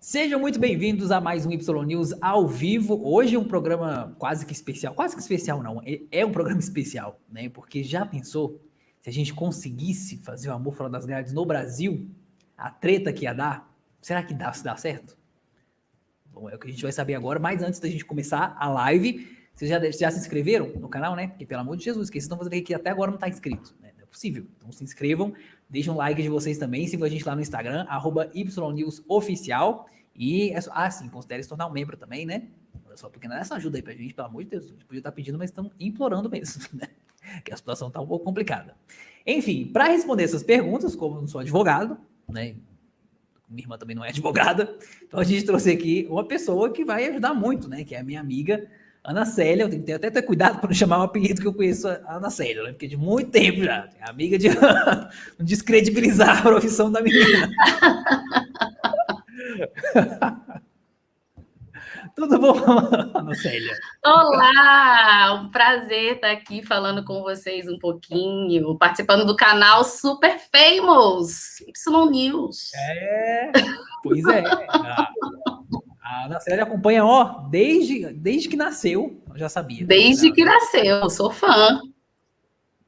Sejam muito bem-vindos a mais um Y News ao vivo. Hoje é um programa quase que especial não, é um programa especial, né? Porque já pensou se a gente conseguisse fazer o Amor Fora das Grades no Brasil, a treta que ia dar? Será que dá certo? Bom, é o que a gente vai saber agora, mas antes da gente começar a live, vocês já se inscreveram no canal, né? Porque pelo amor de Jesus, que vocês estão fazendo aqui até agora não está inscrito, né? Não é possível. Então se inscrevam, deixem um like de vocês também, sigam a gente lá no Instagram, @YNewsOficial. E, sim, considere se tornar um membro também, né? Só porque não é essa ajuda aí pra gente, pelo amor de Deus. A gente podia estar pedindo, mas estão implorando mesmo, né? Que a situação tá um pouco complicada. Enfim, para responder essas perguntas, como eu não sou advogado, né? Minha irmã também não é advogada, então a gente trouxe aqui uma pessoa que vai ajudar muito, né? Que é a minha amiga Ana Célia. Eu tenho que até ter cuidado para não chamar o apelido que eu conheço a Ana Célia, né? Porque de muito tempo já. É amiga de não descredibilizar a profissão da menina. Tudo bom, Ana Célia? Olá, um prazer estar aqui falando com vocês um pouquinho, participando do canal Super Famous, Y News. Pois é. A Ana Célia acompanha, desde que nasceu, eu já sabia. Desde que nasceu, eu sou fã.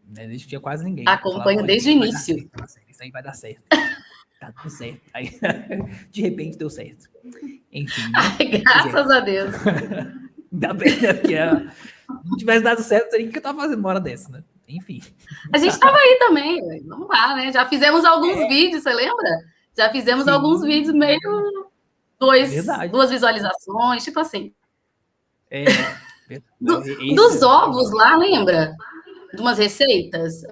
Desde que tinha quase ninguém. Acompanho desde o início. Isso aí vai dar certo. Tá tudo certo. Aí, de repente, deu certo. Enfim. Né? Ai, graças a Deus. Ainda bem, né? Porque não tivesse dado certo, não seria o que eu tava fazendo uma hora dessa, né? Enfim. A gente tava aí também, vamos lá, né? Já fizemos alguns vídeos, você lembra? Já fizemos alguns vídeos meio duas visualizações, tipo assim. Dos ovos lá, lembra? De umas receitas.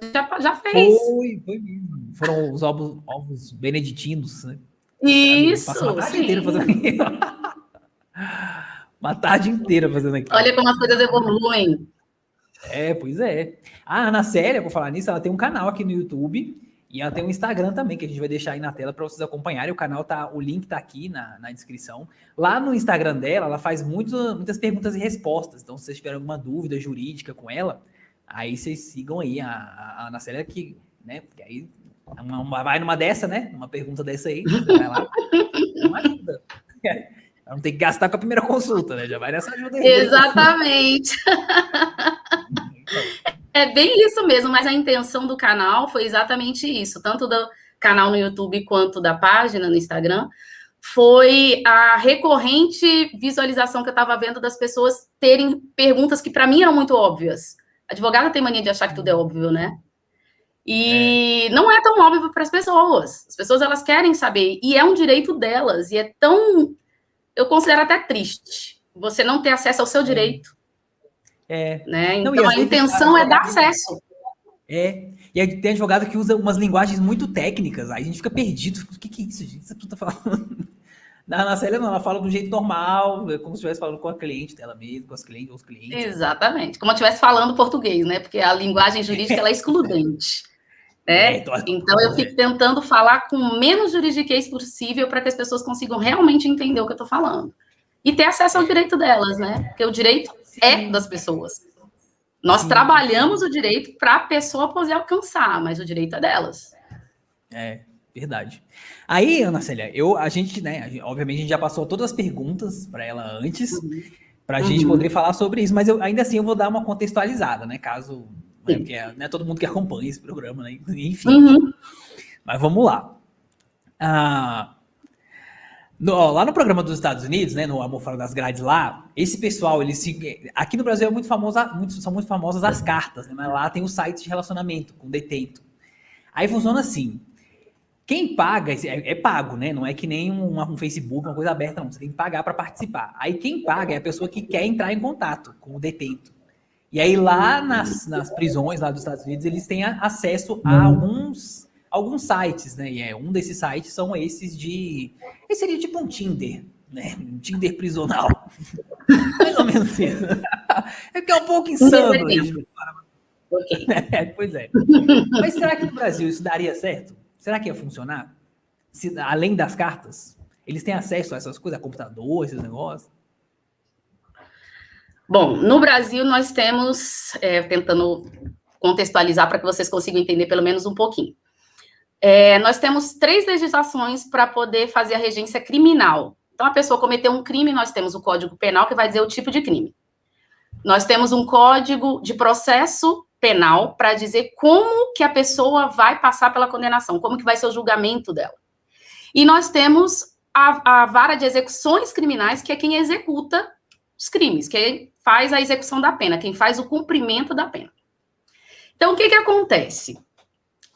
Já fez. Foi mesmo. Foram os ovos beneditinos, né? Isso. Passou uma tarde inteira fazendo aquilo. Uma tarde inteira fazendo aquilo. Olha como as coisas evoluem. Pois é. A Ana Célia, por falar nisso, ela tem um canal aqui no YouTube e ela tem um Instagram também, que a gente vai deixar aí na tela para vocês acompanharem. O link tá aqui na descrição. Lá no Instagram dela, ela faz muitas perguntas e respostas. Então, se vocês tiverem alguma dúvida jurídica com ela, aí vocês sigam aí a Ana Célia aqui, né? Porque aí vai numa dessa, né? Uma pergunta dessa aí, você vai lá, uma ajuda. Ela não tem que gastar com a primeira consulta, né? Já vai nessa ajuda aí. Exatamente. É bem isso mesmo, mas a intenção do canal foi exatamente isso, tanto do canal no YouTube quanto da página no Instagram, foi a recorrente visualização que eu estava vendo das pessoas terem perguntas que para mim eram muito óbvias. Advogada tem mania de achar que tudo é óbvio, né? E não é tão óbvio para as pessoas. As pessoas, elas querem saber, e é um direito delas, e é tão... Eu considero até triste você não ter acesso ao seu direito. Né? Então, a intenção é dar acesso. E aí tem advogado que usa umas linguagens muito técnicas, aí a gente fica perdido. O que é isso, gente? Você tá falando? Na Ana Célia, não, ela fala do jeito normal, como se estivesse falando com a cliente dela mesma, com os clientes. Exatamente, como se estivesse falando português, né? Porque a linguagem jurídica ela é excludente. Né? Então, eu fico tentando falar com o menos juridiquês possível para que as pessoas consigam realmente entender o que eu estou falando. E ter acesso ao direito delas, né? Porque o direito é das pessoas. Nós trabalhamos o direito para a pessoa poder alcançar, mas o direito é delas. Verdade. Aí, Ana Célia, a gente, né, obviamente a gente já passou todas as perguntas para ela antes, para a gente poder falar sobre isso, mas ainda assim eu vou dar uma contextualizada, né, caso... Porque não é todo mundo que acompanha esse programa, né? Enfim. Mas vamos lá. Lá no programa dos Estados Unidos, né, no Amor Fora das Grades lá, esse pessoal, aqui no Brasil são muito famosas as cartas, né? Mas lá tem o site de relacionamento com detento. Aí funciona assim. Quem paga, é pago, né? Não é que nem um Facebook, uma coisa aberta, não. Você tem que pagar para participar. Aí quem paga é a pessoa que quer entrar em contato com o detento. E aí lá nas prisões lá dos Estados Unidos, eles têm acesso a alguns sites, né? E um desses sites são esses esse seria tipo um Tinder, né? Um Tinder prisional. Mais ou menos isso. É porque é um pouco insano. Pois é. Mas será que no Brasil isso daria certo? Será que ia funcionar? Além das cartas, eles têm acesso a essas coisas, a computador, esses negócios? Bom, no Brasil nós temos, tentando contextualizar para que vocês consigam entender pelo menos um pouquinho. Nós temos 3 legislações para poder fazer a regência criminal Então, a pessoa cometeu um crime, nós temos o Código Penal, que vai dizer o tipo de crime. Nós temos um Código de Processo Penal para dizer como que a pessoa vai passar pela condenação, como que vai ser o julgamento dela. E nós temos a vara de execuções criminais, que é quem executa os crimes, quem faz a execução da pena, quem faz o cumprimento da pena. Então, o que acontece?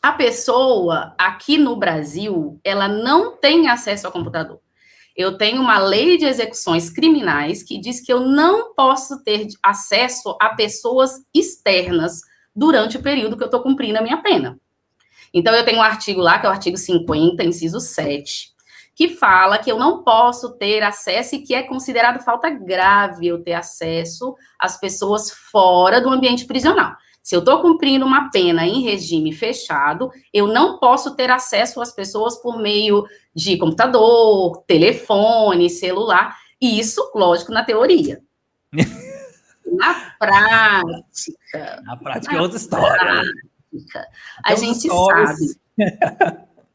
A pessoa, aqui no Brasil, ela não tem acesso ao computador. Eu tenho uma lei de execuções criminais que diz que eu não posso ter acesso a pessoas externas durante o período que eu estou cumprindo a minha pena. Então, eu tenho um artigo lá, que é o artigo 50, inciso 7, que fala que eu não posso ter acesso e que é considerado falta grave eu ter acesso às pessoas fora do ambiente prisional. Se eu estou cumprindo uma pena em regime fechado, eu não posso ter acesso às pessoas por meio de computador, telefone, celular. E isso, lógico, na teoria. Na prática... Na prática é outra história. A gente sabe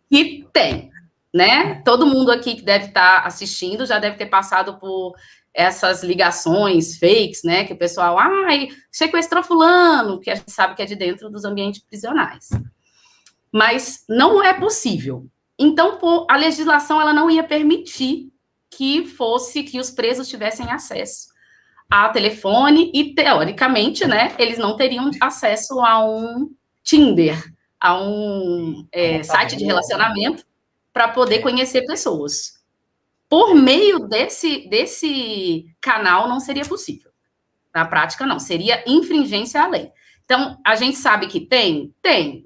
que tem, né? Todo mundo aqui que deve estar assistindo já deve ter passado por essas ligações fakes, né? Que o pessoal, sequestrou fulano, que a gente sabe que é de dentro dos ambientes prisionais. Mas não é possível. Então, a legislação ela não ia permitir que os presos tivessem acesso a telefone e, teoricamente, né? Eles não teriam acesso a um Tinder, a um site de relacionamento para poder conhecer pessoas. Por meio desse canal não seria possível. Na prática, não. Seria infringência à lei. Então, a gente sabe que tem,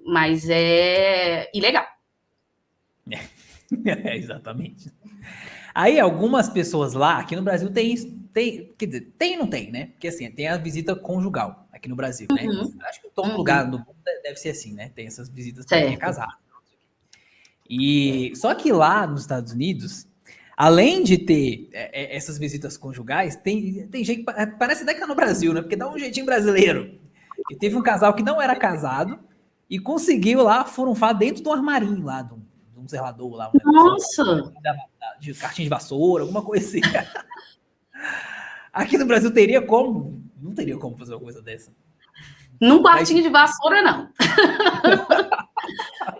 mas é ilegal. Exatamente. Aí, algumas pessoas lá, aqui no Brasil, quer dizer, tem e não tem, né? Porque, assim, tem a visita conjugal aqui no Brasil, né? Acho que em todo lugar do mundo deve ser assim, né? Tem essas visitas para quem é casado. E só que lá nos Estados Unidos, além de ter essas visitas conjugais, tem gente, parece até que é no Brasil, né? Porque dá um jeitinho brasileiro. E teve um casal que não era casado e conseguiu lá furunfar dentro do armarinho lá, de um zelador lá. Nossa! De cartinha de vassoura, alguma coisa assim. Aqui no Brasil teria como? Não teria como fazer uma coisa dessa. Num quartinho de vassoura, não.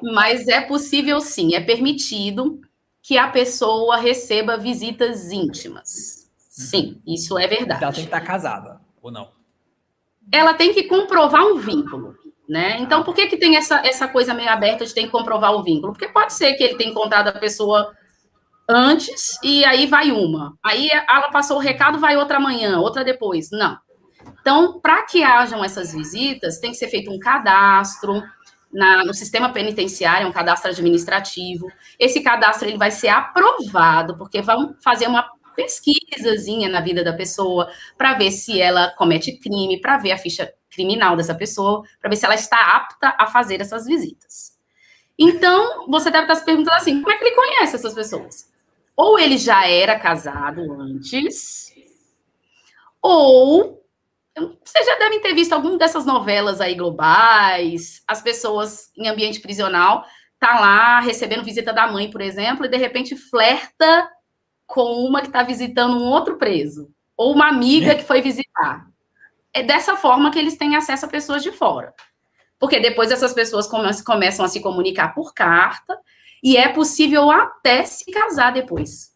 Mas é possível, sim. É permitido que a pessoa receba visitas íntimas. Sim, isso é verdade. Ela tem que estar casada, ou não? Ela tem que comprovar um vínculo, né? Então, por que tem essa coisa meio aberta de tem que comprovar o vínculo? Porque pode ser que ele tenha encontrado a pessoa antes e aí vai uma. Aí ela passou o recado, vai outra amanhã, outra depois. Não. Então, para que hajam essas visitas, tem que ser feito um cadastro no sistema penitenciário, um cadastro administrativo. Esse cadastro ele vai ser aprovado, porque vão fazer uma pesquisazinha na vida da pessoa, para ver se ela comete crime, para ver a ficha criminal dessa pessoa, para ver se ela está apta a fazer essas visitas. Então, você deve estar se perguntando assim, como é que ele conhece essas pessoas? Ou ele já era casado antes, ou vocês já devem ter visto alguma dessas novelas aí globais, as pessoas em ambiente prisional tá lá recebendo visita da mãe, por exemplo, e de repente flerta com uma que está visitando um outro preso, ou uma amiga que foi visitar. É dessa forma que eles têm acesso a pessoas de fora. Porque depois essas pessoas começam a se comunicar por carta, e é possível até se casar depois.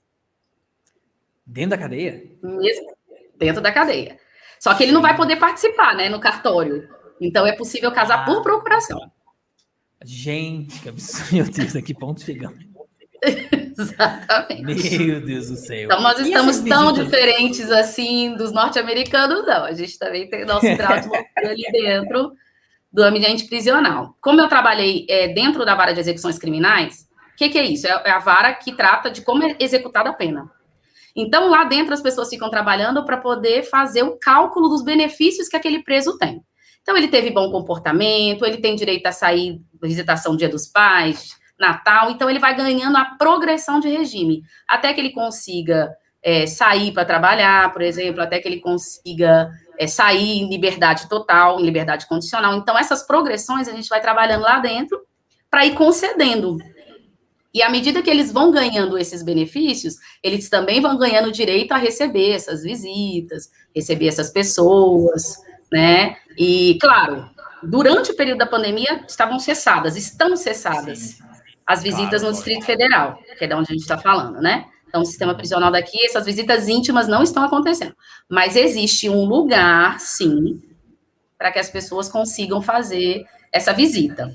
Dentro da cadeia? Mesmo dentro da cadeia. Só que ele não vai poder participar, né, no cartório. Então, é possível casar por procuração. Gente, que absurdo. Meu Deus, a que ponto chegamos? Exatamente. Meu Deus do céu. Então, nós estamos tão diferentes, assim, dos norte-americanos, não. A gente também tem nosso grau de loucura ali dentro do ambiente prisional. Como eu trabalhei dentro da vara de execuções criminais, o que é isso? É a vara que trata de como é executada a pena. Então, lá dentro, as pessoas ficam trabalhando para poder fazer o cálculo dos benefícios que aquele preso tem. Então, ele teve bom comportamento, ele tem direito a sair, visitação Dia dos Pais, Natal, então ele vai ganhando a progressão de regime, até que ele consiga sair para trabalhar, por exemplo, até que ele consiga sair em liberdade total, em liberdade condicional. Então, essas progressões a gente vai trabalhando lá dentro para ir concedendo. E à medida que eles vão ganhando esses benefícios, eles também vão ganhando direito a receber essas visitas, receber essas pessoas, né? E, claro, durante o período da pandemia, estão cessadas Sim, as visitas claro, no lógico. Distrito Federal, que é de onde a gente está falando, né? Então, o sistema prisional daqui, essas visitas íntimas não estão acontecendo. Mas existe um lugar, sim, para que as pessoas consigam fazer essa visita.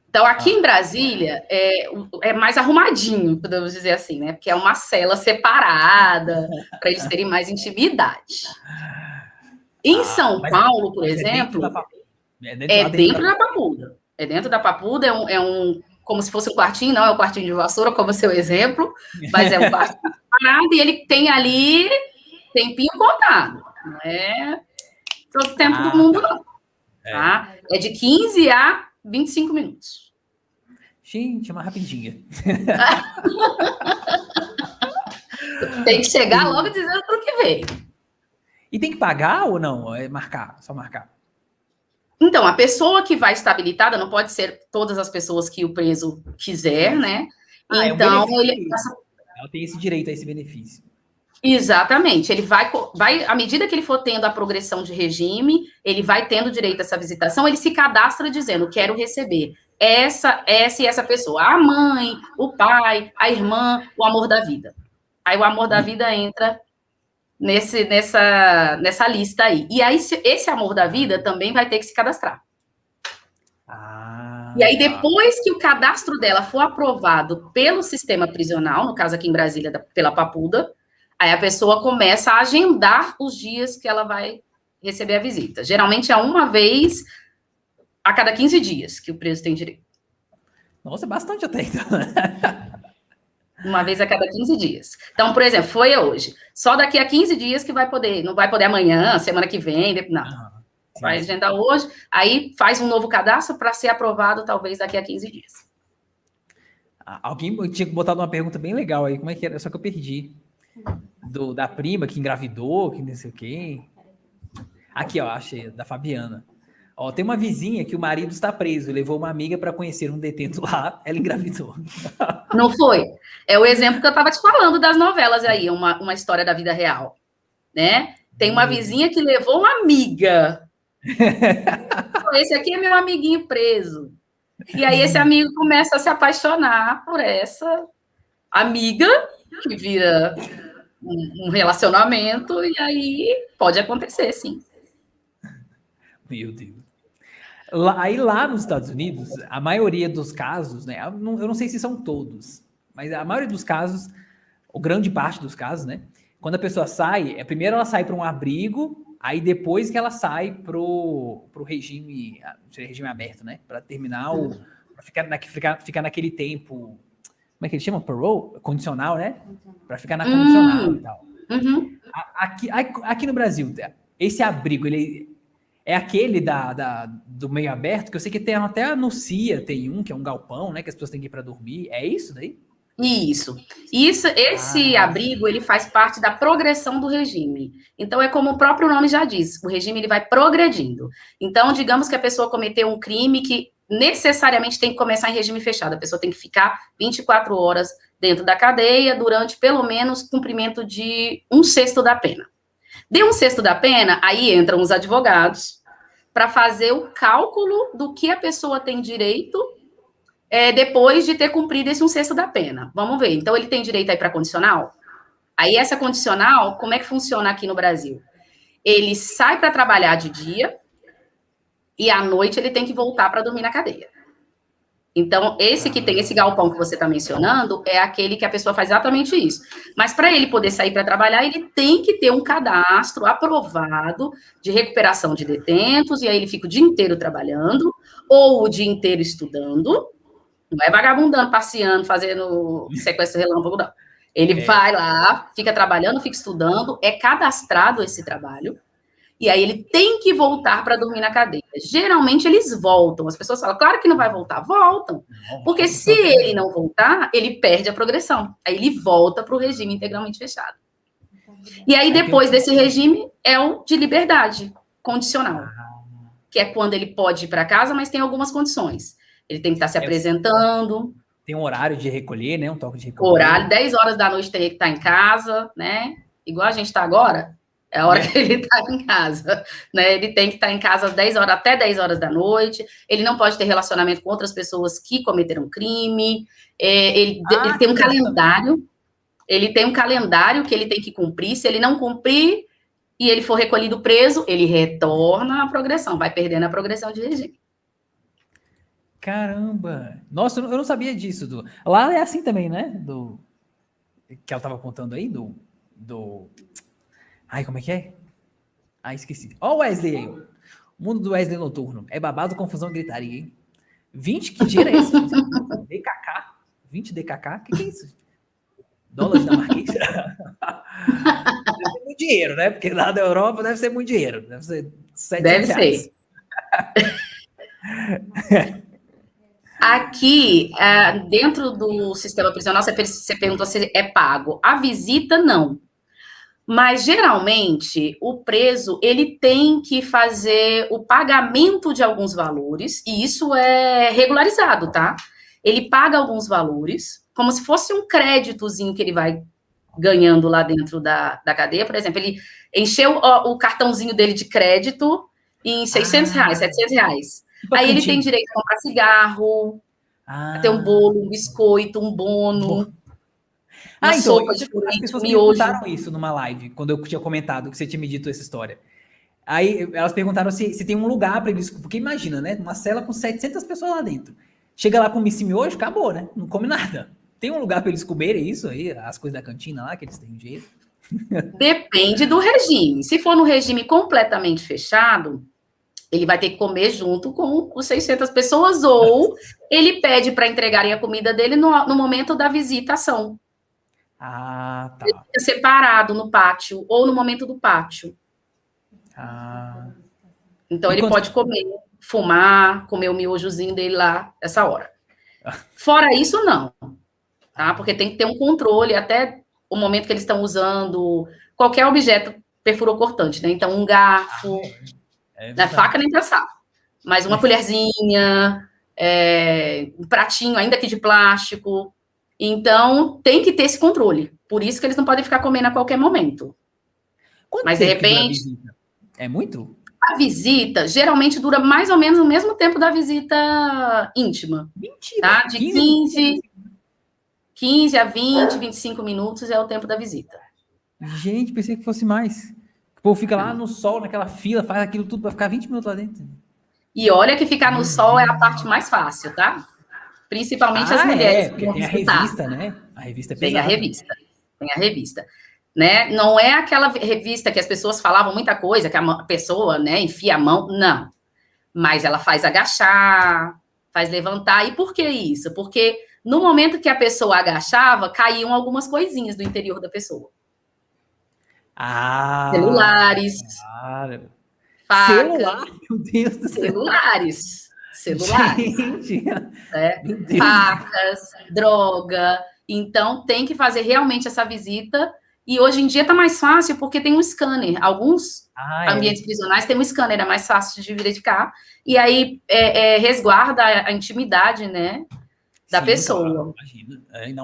Então, aqui em Brasília, é mais arrumadinho, podemos dizer assim, né? Porque é uma cela separada, para eles terem mais intimidade. Em São Mas, Paulo, por mas é dentro da exemplo, Papuda. é Lá dentro da dentro da Papuda. É dentro da Papuda, como se fosse um quartinho, não é um quartinho de vassoura, como o seu exemplo, mas é um quartinho separado e ele tem ali tempinho contado. Não é todo o tempo do mundo, tá. não. Tá? É de 15 a 25 minutos. Gente, uma rapidinha. Tem que chegar logo dizendo para o que veio. E tem que pagar ou não? É marcar, só marcar. Então, a pessoa que vai estar habilitada não pode ser todas as pessoas que o preso quiser, né? É um Então, benefício. Ela tem esse direito a esse benefício. Exatamente, ele vai, à medida que ele for tendo a progressão de regime, ele vai tendo direito a essa visitação, ele se cadastra dizendo, quero receber essa e essa pessoa, a mãe, o pai, a irmã, o amor da vida. Aí o amor da vida entra nessa lista aí. E aí, esse amor da vida também vai ter que se cadastrar. E aí, depois que o cadastro dela for aprovado pelo sistema prisional, no caso aqui em Brasília, pela Papuda, aí a pessoa começa a agendar os dias que ela vai receber a visita. Geralmente é uma vez a cada 15 dias que o preso tem direito. Nossa, é bastante até então. Uma vez a cada 15 dias. Então, por exemplo, foi hoje. Só daqui a 15 dias que vai poder. Não vai poder amanhã, semana que vem, não. Vai agendar hoje, aí faz um novo cadastro para ser aprovado talvez daqui a 15 dias. Alguém tinha botado uma pergunta bem legal aí, como é que era? Só que eu perdi. Da prima que engravidou, que não sei o quê. Aqui, ó, achei, da Fabiana. Ó, tem uma vizinha que o marido está preso, levou uma amiga para conhecer um detento lá, ela engravidou. Não foi? É o exemplo que eu estava te falando das novelas aí, uma história da vida real, né? Tem uma vizinha que levou uma amiga. Esse aqui é meu amiguinho preso. E aí esse amigo começa a se apaixonar por essa amiga, que vira um relacionamento, e aí pode acontecer, sim. Meu Deus. Lá nos Estados Unidos, a maioria dos casos, né? Eu não sei se são todos, mas a maioria dos casos, ou grande parte dos casos, né? Quando a pessoa sai, primeiro ela sai para um abrigo, aí depois que ela sai pro regime aberto, né? Para terminar para ficar naquele tempo, como é que eles chamam? Parole? Condicional, né? Para ficar na condicional e tal. Uhum. Aqui no Brasil, esse abrigo, ele é aquele do meio aberto, que eu sei que tem até a CIA, tem um, que é um galpão, né? Que as pessoas têm que ir para dormir. É isso daí? Isso. Esse abrigo, ele faz parte da progressão do regime. Então, é como o próprio nome já diz, o regime ele vai progredindo. Então, digamos que a pessoa cometeu um crime que necessariamente tem que começar em regime fechado. A pessoa tem que ficar 24 horas dentro da cadeia durante, pelo menos, cumprimento de 1/6 da pena. De 1/6 da pena, aí entram os advogados para fazer o cálculo do que a pessoa tem direito depois de ter cumprido esse 1/6 da pena. Vamos ver. Então, ele tem direito aí para condicional? Aí, essa condicional, como é que funciona aqui no Brasil? Ele sai para trabalhar de dia e à noite ele tem que voltar para dormir na cadeia. Então, esse que tem esse galpão que você está mencionando é aquele que a pessoa faz exatamente isso. Mas para ele poder sair para trabalhar, ele tem que ter um cadastro aprovado de recuperação de detentos, e aí ele fica o dia inteiro trabalhando, ou o dia inteiro estudando. Não é vagabundando, passeando, fazendo sequestro relâmpago, não. Ele vai lá, fica trabalhando, fica estudando, é cadastrado esse trabalho, e aí ele tem que voltar para dormir na cadeia. Geralmente eles voltam. As pessoas falam, claro que não vai voltar. Voltam. Porque se ele não voltar, ele perde a progressão. Aí ele volta para o regime integralmente fechado. E aí depois desse regime é o de liberdade condicional, que é quando ele pode ir para casa, mas tem algumas condições. Ele tem que estar se apresentando, Tem um horário de recolher, né? Um toque de recolher. Horário, 10 horas da noite tem que estar em casa, né? Igual a gente está agora, é a hora que ele está em casa, né? Ele tem que estar em casa às 10 horas, até 10 horas da noite. Ele não pode ter relacionamento com outras pessoas que cometeram crime. Ele tem um calendário. Ele tem um calendário que ele tem que cumprir. Se ele não cumprir e ele for recolhido preso, ele retorna à progressão, vai perdendo a progressão de regime. Caramba! Nossa, eu não sabia disso. Lá é assim também, né? Que ela tava contando aí, Ai, como é que é? Ah, esqueci. Ó o Wesley aí. O mundo do Wesley noturno. É babado, confusão, gritaria, hein? 20, que dinheiro é esse? DKK? 20 DKK? O que é isso? Dólares da Marquês? Deve ser muito dinheiro, né? Porque lá da Europa deve ser muito dinheiro. Deve ser 700 reais. Aqui, dentro do sistema prisional, você perguntou se é pago. A visita, não. Mas, geralmente, o preso, ele tem que fazer o pagamento de alguns valores, e isso é regularizado, tá? Ele paga alguns valores, como se fosse um créditozinho que ele vai ganhando lá dentro da cadeia. Por exemplo, ele encheu o cartãozinho dele de crédito em 600 reais, 700 reais. Aí ele tem direito a comprar cigarro, a ter um bolo, um biscoito, um bono, uma sopa diferente, as pessoas miojo. perguntaram isso numa live, quando eu tinha comentado que você tinha me dito essa história. Aí elas perguntaram se tem um lugar para eles... Porque imagina, né? Uma cela com 700 pessoas lá dentro. Chega lá com miojo, acabou, né? Não come nada. Tem um lugar para eles comerem isso aí? As coisas da cantina lá, que eles têm dinheiro? Depende do regime. Se for no regime completamente fechado, ele vai ter que comer junto com os 600 pessoas, ou ele pede para entregarem a comida dele no momento da visitação. Ah, tá. Ele fica separado no pátio, ou no momento do pátio. Ah. Então, ele pode comer, fumar, comer o miojozinho dele lá, essa hora. Fora isso, não. Tá? Porque tem que ter um controle, até o momento que eles estão usando qualquer objeto perfurou-cortante, né? Então, um garfo... Não é faca nem pensar. Mas uma colherzinha, um pratinho, ainda que de plástico. Então, tem que ter esse controle. Por isso que eles não podem ficar comendo a qualquer momento. Mas, de repente... É muito? A visita, geralmente, dura mais ou menos o mesmo tempo da visita íntima. Mentira! Tá? De 15 a 20, 25 minutos é o tempo da visita. Gente, pensei que fosse mais. O povo fica lá no sol, naquela fila, faz aquilo tudo para ficar 20 minutos lá dentro. E olha que ficar no sol é a parte mais fácil, tá? Principalmente as mulheres. Porque tem a revista, né? A revista é pesada. Tem a revista. Né? Não é aquela revista que as pessoas falavam muita coisa, que a pessoa, né, enfia a mão. Não. Mas ela faz agachar, faz levantar. E por que isso? Porque no momento que a pessoa agachava, caíam algumas coisinhas do interior da pessoa. Celulares. Claro. Facas. Celular? Meu Deus do céu. Celulares. Gente, facas, droga. Então, tem que fazer realmente essa visita. E hoje em dia está mais fácil porque tem um scanner. Alguns ambientes prisionais têm um scanner, é mais fácil de verificar. E aí resguarda a intimidade, né, da pessoa. Claro, imagina.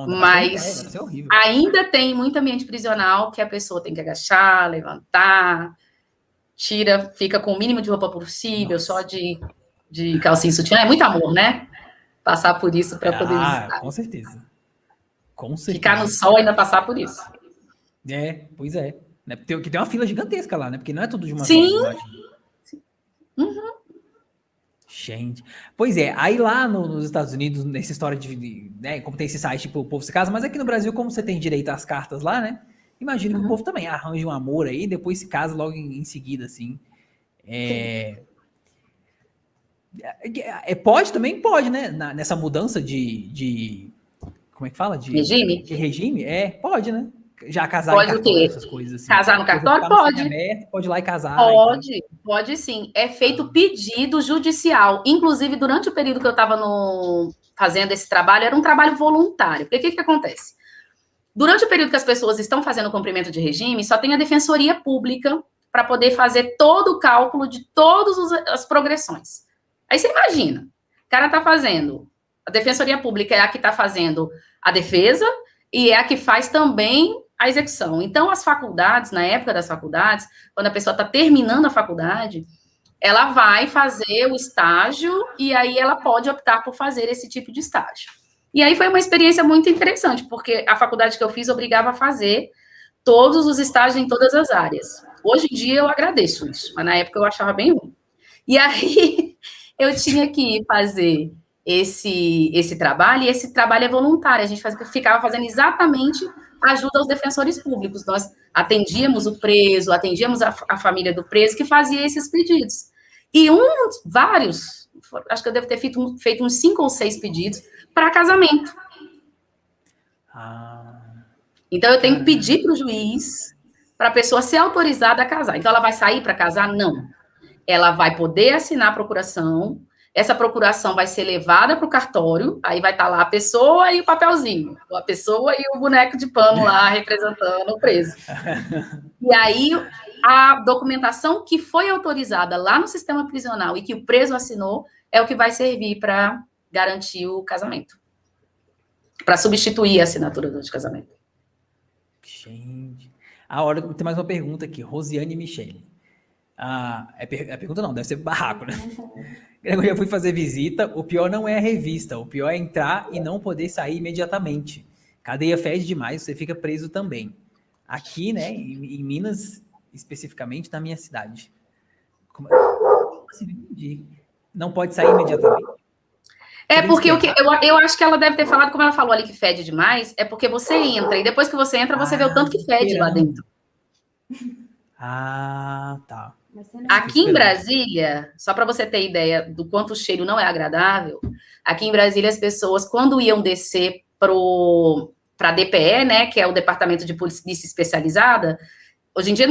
Mas ainda tem muito ambiente prisional que a pessoa tem que agachar, levantar, fica com o mínimo de roupa possível, só de calcinha e sutiã. É muito amor, né? Passar por isso para poder visitar. Com certeza. Ficar no sol e ainda passar por isso. Pois é. Que tem uma fila gigantesca lá, né? Porque não é tudo de uma Sim. vez. Uhum. Gente. Pois é, aí lá nos Estados Unidos, nessa história né, como tem esse site, tipo, o povo se casa, mas aqui no Brasil, como você tem direito às cartas lá, né? Imagino que o povo também arranja um amor aí, depois se casa logo em seguida, assim. Pode também? Pode, né? Nessa mudança de como é que fala? Regime? De regime? Pode, né? Já casar pode em cartório, essas coisas assim. Casar no cartório? Pode. Aberto, pode ir lá e casar. Pode sim. É feito pedido judicial. Inclusive, durante o período que eu estava fazendo esse trabalho, era um trabalho voluntário. Porque o que acontece? Durante o período que as pessoas estão fazendo o cumprimento de regime, só tem a Defensoria Pública para poder fazer todo o cálculo de todas as progressões. Aí você imagina, o cara está fazendo A Defensoria Pública é a que está fazendo a defesa e é a que faz também a execução. Então, as faculdades, na época das faculdades, quando a pessoa está terminando a faculdade, ela vai fazer o estágio e aí ela pode optar por fazer esse tipo de estágio. E aí foi uma experiência muito interessante, porque a faculdade que eu fiz obrigava a fazer todos os estágios em todas as áreas. Hoje em dia eu agradeço isso, mas na época eu achava bem ruim. E aí eu tinha que fazer esse trabalho, e esse trabalho é voluntário, a gente ficava fazendo exatamente ajuda aos defensores públicos. Nós atendíamos o preso, atendíamos a família do preso que fazia esses pedidos. E vários, acho que eu devo ter feito uns 5 ou 6 pedidos para casamento. Então, eu tenho que pedir para o juiz para a pessoa ser autorizada a casar. Então, ela vai sair para casar? Não. Ela vai poder assinar a procuração, essa procuração vai ser levada para o cartório, aí vai estar lá a pessoa e o papelzinho, a pessoa e o boneco de pano lá representando o preso. E aí, a documentação que foi autorizada lá no sistema prisional e que o preso assinou é o que vai servir para garantir o casamento, para substituir a assinatura do casamento. Gente, tem mais uma pergunta aqui, Rosiane Michele. Pergunta não, deve ser barraco, né? Eu já fui fazer visita, o pior não é a revista, o pior é entrar e não poder sair imediatamente. Cadeia fede demais, você fica preso também. Aqui, né, em Minas, especificamente, na minha cidade. Como assim, não pode sair imediatamente. Porque eu acho que ela deve ter falado, como ela falou ali que fede demais, é porque você entra, e depois que você entra, você vê o tanto que fede lá dentro. Tá. Aqui em Brasília, só para você ter ideia do quanto o cheiro não é agradável, aqui em Brasília as pessoas, quando iam descer para a DPE, né, que é o Departamento de Polícia Especializada, hoje em dia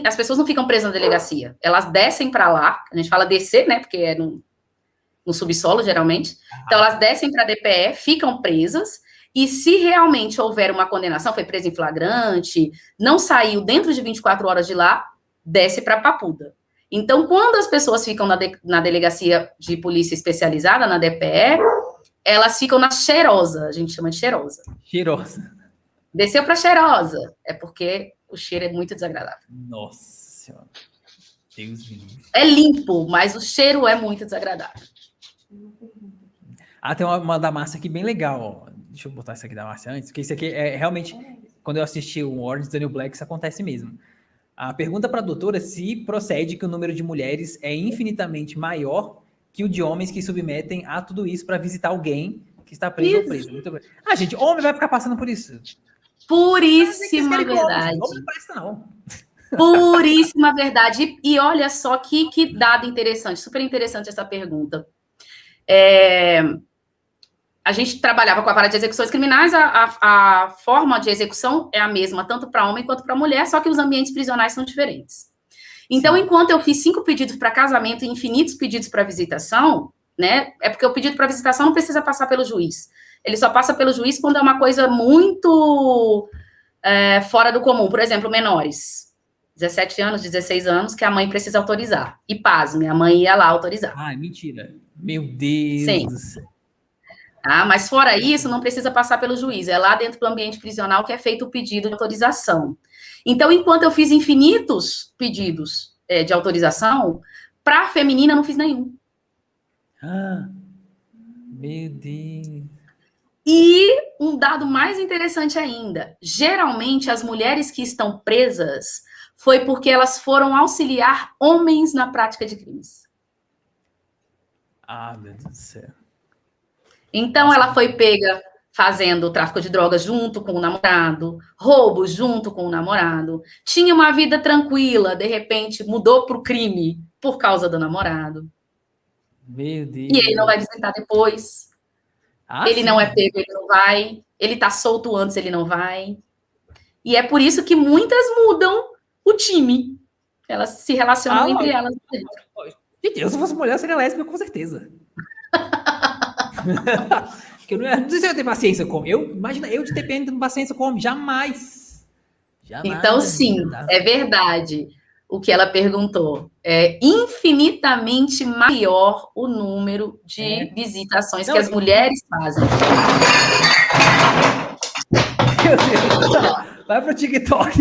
as pessoas não ficam presas na delegacia, elas descem para lá, a gente fala descer, né, porque é no subsolo, geralmente, então elas descem para a DPE, ficam presas, e se realmente houver uma condenação, foi presa em flagrante, não saiu dentro de 24 horas de lá, desce para Papuda. Então, quando as pessoas ficam na delegacia de polícia especializada, na DPE, elas ficam na Cheirosa, a gente chama de Cheirosa. Cheirosa. Desceu para Cheirosa, é porque o cheiro é muito desagradável. Nossa Senhora. Deus me livre. É limpo, mas o cheiro é muito desagradável. Tem uma da Márcia aqui bem legal, ó. Deixa eu botar isso aqui da Márcia antes, porque isso aqui é realmente, quando eu assisti o Orange is the New Black, isso acontece mesmo. A pergunta para a doutora é se procede que o número de mulheres é infinitamente maior que o de homens que submetem a tudo isso para visitar alguém que está preso ou preso. Gente, homem vai ficar passando por isso. Puríssima verdade. Homem não presta, não. Puríssima verdade. E olha só que dado interessante, super interessante essa pergunta. A gente trabalhava com a vara de execuções criminais, a forma de execução é a mesma, tanto para homem quanto para mulher, só que os ambientes prisionais são diferentes. Então, enquanto eu fiz 5 pedidos para casamento e infinitos pedidos para visitação, né, é porque o pedido para visitação não precisa passar pelo juiz. Ele só passa pelo juiz quando é uma coisa muito fora do comum. Por exemplo, menores, 17 anos, 16 anos, que a mãe precisa autorizar. E pasme, a mãe ia lá autorizar. Mentira. Meu Deus do céu. Mas fora isso, não precisa passar pelo juiz. É lá dentro do ambiente prisional que é feito o pedido de autorização. Então, enquanto eu fiz infinitos pedidos de autorização, para a feminina não fiz nenhum. Meu Deus. E um dado mais interessante ainda, geralmente as mulheres que estão presas foi porque elas foram auxiliar homens na prática de crimes. Meu Deus do céu. Então, ela foi pega fazendo tráfico de drogas junto com o namorado, roubo junto com o namorado, tinha uma vida tranquila, de repente mudou para o crime por causa do namorado. Meu Deus. E ele não vai visitar depois. Ele não é pego, ele não vai. Ele tá solto antes, ele não vai. E é por isso que muitas mudam o time. Elas se relacionam entre elas. Gente, eu se fosse mulher, eu seria lésbica com certeza. Porque não sei se eu tenho paciência com homem. Imagina, eu de TPM tendo paciência com homem. Jamais. Então, sim, é verdade. o que ela perguntou. É infinitamente maior o número de visitações que as mulheres fazem. Meu Deus, vai pro TikTok.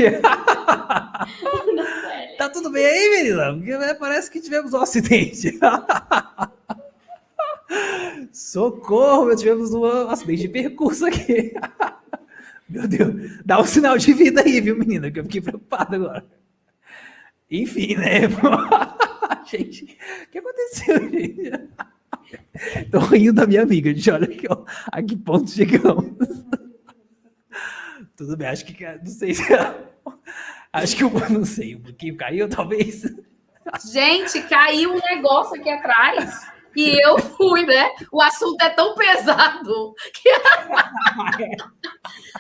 Tá tudo bem aí, menina? Porque parece que tivemos um acidente. Socorro, tivemos um acidente de percurso aqui. Meu Deus, dá um sinal de vida aí, viu, menina? Que eu fiquei preocupado agora. Enfim, né? Gente, o que aconteceu, gente? Tô rindo da minha amiga, gente. Olha aqui, ó, a que ponto chegamos. Tudo bem, acho que, não sei se... Acho que não sei, um pouquinho caiu, talvez. Gente, caiu um negócio aqui atrás e eu fui, né? O assunto é tão pesado que...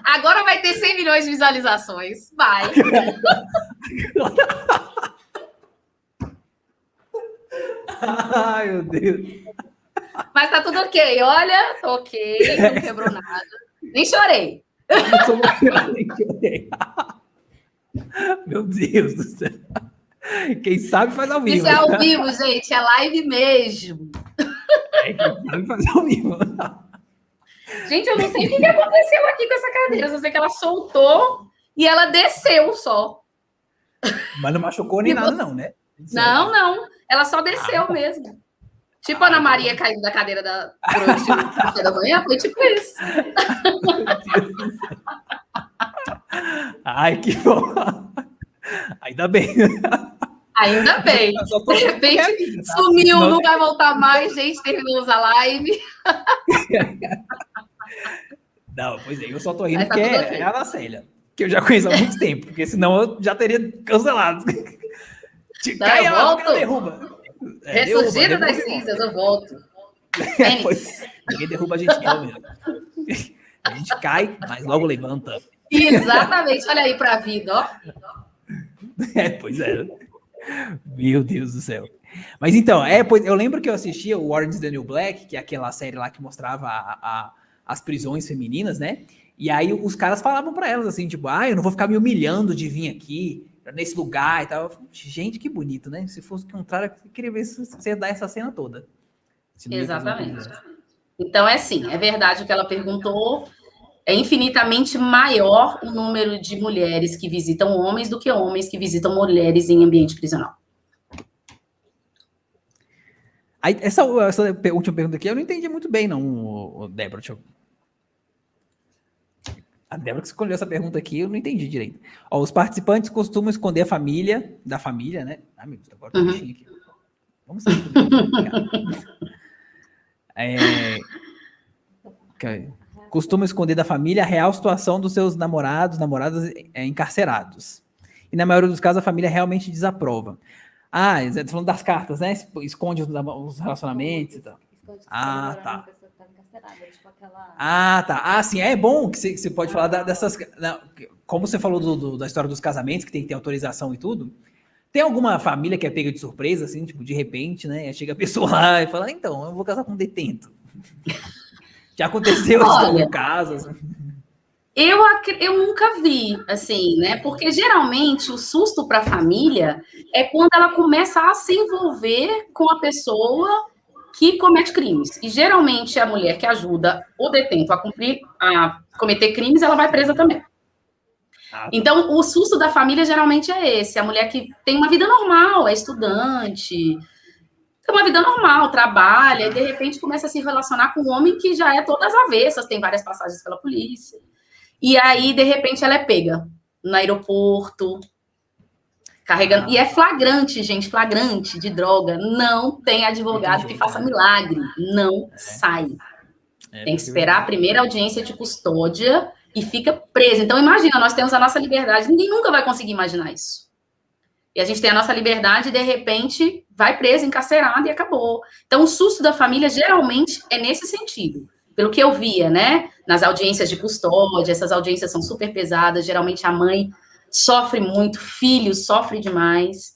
Agora vai ter 100 milhões de visualizações. Vai. Ai, meu Deus. Mas tá tudo ok. Olha, tô ok, não quebrou nada. Nem chorei. Nem chorei. Meu Deus do céu. Quem sabe faz ao vivo. Isso é ao vivo, gente. É live mesmo. Quem sabe faz ao vivo. Gente, eu não sei o que aconteceu aqui com essa cadeira. Eu só sei que ela soltou e ela desceu só. Mas não machucou nem nada, não, né? Não, não. Ela só desceu mesmo. Tipo a Ana Maria caindo da cadeira durante o café da manhã. Foi tipo isso. Ai, que bom. Ainda bem. Ainda bem. De repente, sumiu, não vai voltar mais. Gente, terminou a live. Não, pois é, eu só tô rindo porque é a Nacélia, que eu já conheço há muito tempo, porque senão eu já teria cancelado. Cai eu volto. Derruba. Ressurgida das cinzas, eu volto. Ninguém derruba a gente não, mesmo. A gente cai, mas logo levanta. Exatamente, olha aí pra vida, ó. Pois é. Meu Deus do céu. Mas então, pois eu lembro que eu assistia o Orange is the New Black, que é aquela série lá que mostrava as prisões femininas, né? E aí os caras falavam pra elas assim, tipo, eu não vou ficar me humilhando de vir aqui, nesse lugar e tal. Gente, que bonito, né? Se fosse o contrário, eu queria ver se você ia dar essa cena toda. Exatamente. Então, é assim, é verdade o que ela perguntou. É infinitamente maior o número de mulheres que visitam homens do que homens que visitam mulheres em ambiente prisional. Aí, essa última pergunta aqui, eu não entendi muito bem, não, Débora. A Débora que escolheu essa pergunta aqui, eu não entendi direito. Ó, os participantes costumam esconder a família, né? Ai, meu Deus, agora tá mexendo aqui. Vamos sair. Costumam esconder da família a real situação dos seus namoradas encarcerados. E na maioria dos casos, a família realmente desaprova. Você tá falando das cartas, né? Esconde os relacionamentos e tal. Tá. Tá. Sim, é bom que você pode falar dessas... Como você falou da história dos casamentos, que tem que ter autorização e tudo. Tem alguma família que é pega de surpresa, assim, tipo, de repente, né? Chega a pessoa lá e fala, então, eu vou casar com um detento. Já aconteceu isso no caso? Assim? Eu nunca vi, assim, né? Porque geralmente o susto para a família é quando ela começa a se envolver com a pessoa que comete crimes. E geralmente a mulher que ajuda o detento a cometer crimes, ela vai presa também. Então, o susto da família geralmente é esse. A mulher que tem uma vida normal, é estudante, tem uma vida normal, trabalha, e de repente começa a se relacionar com um homem que já é todas avessas, tem várias passagens pela polícia. E aí, de repente, ela é pega no aeroporto, carregando. E é flagrante, gente, flagrante de droga. Não tem advogado que faça milagre. Não sai. Tem que esperar a primeira audiência de custódia e fica presa. Então, imagina, nós temos a nossa liberdade. Ninguém nunca vai conseguir imaginar isso. E a gente tem a nossa liberdade e, de repente, vai preso, encarcerado e acabou. Então, o susto da família, geralmente, é nesse sentido. Pelo que eu via, né? Nas audiências de custódia, essas audiências são super pesadas. Geralmente, a mãe sofre muito, filho sofre demais.